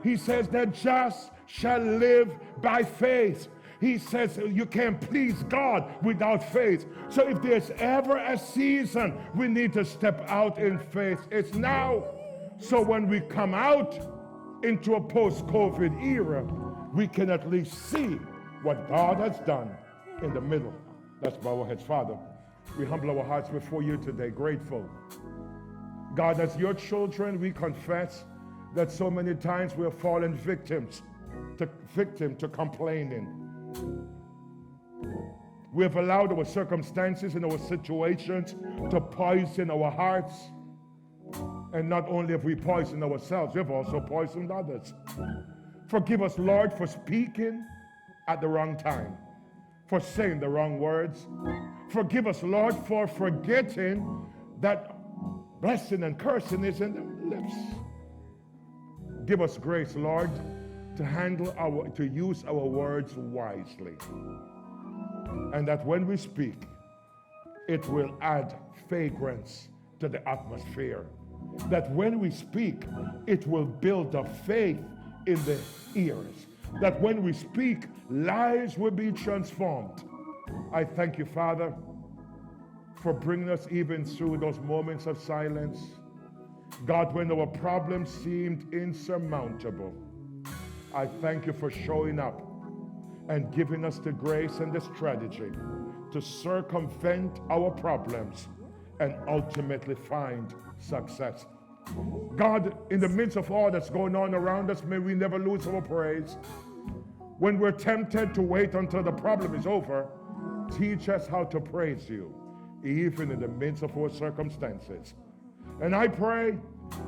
Speaker 1: He says that just shall live by faith. He says you can't please God without faith. So if there's ever a season we need to step out in faith, it's now. So when we come out into a post-COVID era, we can at least see what God has done in the middle. Let's bow our heads. Father, we humble our hearts before you today, grateful. God, as your children, we confess that so many times we have fallen victim to complaining. We have allowed our circumstances and our situations to poison our hearts. And not only have we poisoned ourselves, we have also poisoned others. Forgive us, Lord, for speaking at the wrong time, for saying the wrong words. Forgive us, Lord, for forgetting that blessing and cursing is in the lips. Give us grace, Lord, to use our words wisely. And that when we speak, it will add fragrance to the atmosphere. That when we speak, it will build up faith in the ears. That when we speak, lives will be transformed. I thank you, Father, for bringing us even through those moments of silence. God, when our problems seemed insurmountable, I thank you for showing up and giving us the grace and the strategy to circumvent our problems and ultimately find success. God, in the midst of all that's going on around us, may we never lose our praise. When we're tempted to wait until the problem is over, teach us how to praise you, even in the midst of our circumstances. And I pray,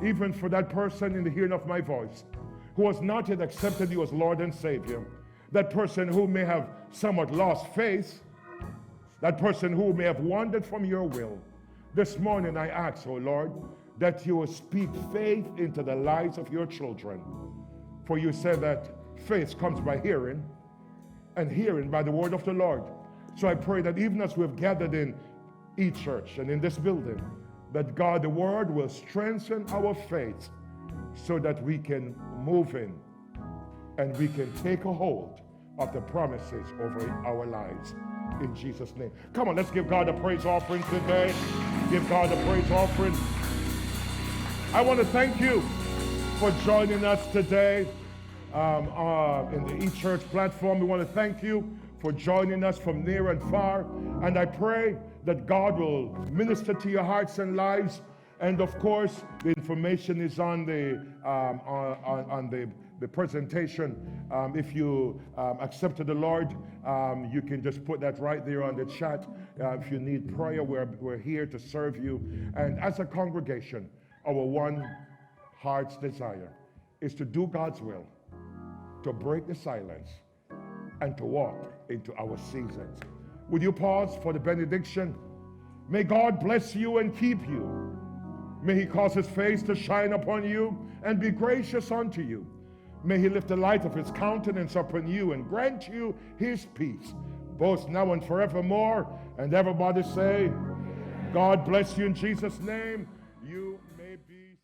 Speaker 1: even for that person in the hearing of my voice, who has not yet accepted you as Lord and Savior, that person who may have somewhat lost faith, that person who may have wandered from your will. This morning I ask, oh Lord, that you will speak faith into the lives of your children. For you said that faith comes by hearing, and hearing by the word of the Lord. So I pray that even as we've gathered in each church and in this building, that God, the word, will strengthen our faith so that we can move in and we can take a hold of the promises over our lives. In Jesus' name. Come on, let's give God a praise offering today. Give God a praise offering. I want to thank you for joining us today in the eChurch platform. We want to thank you for joining us from near and far. And I pray that God will minister to your hearts and lives And of course, the information is on the presentation. If you accepted the Lord, you can just put that right there on the chat. If you need prayer, we're here to serve you. And as a congregation, our one heart's desire is to do God's will, to break the silence, and to walk into our seasons. Would you pause for the benediction? May God bless you and keep you. May he cause his face to shine upon you and be gracious unto you. May he lift the light of his countenance upon you and grant you his peace, both now and forevermore. And everybody say, God bless you in Jesus' name. You may be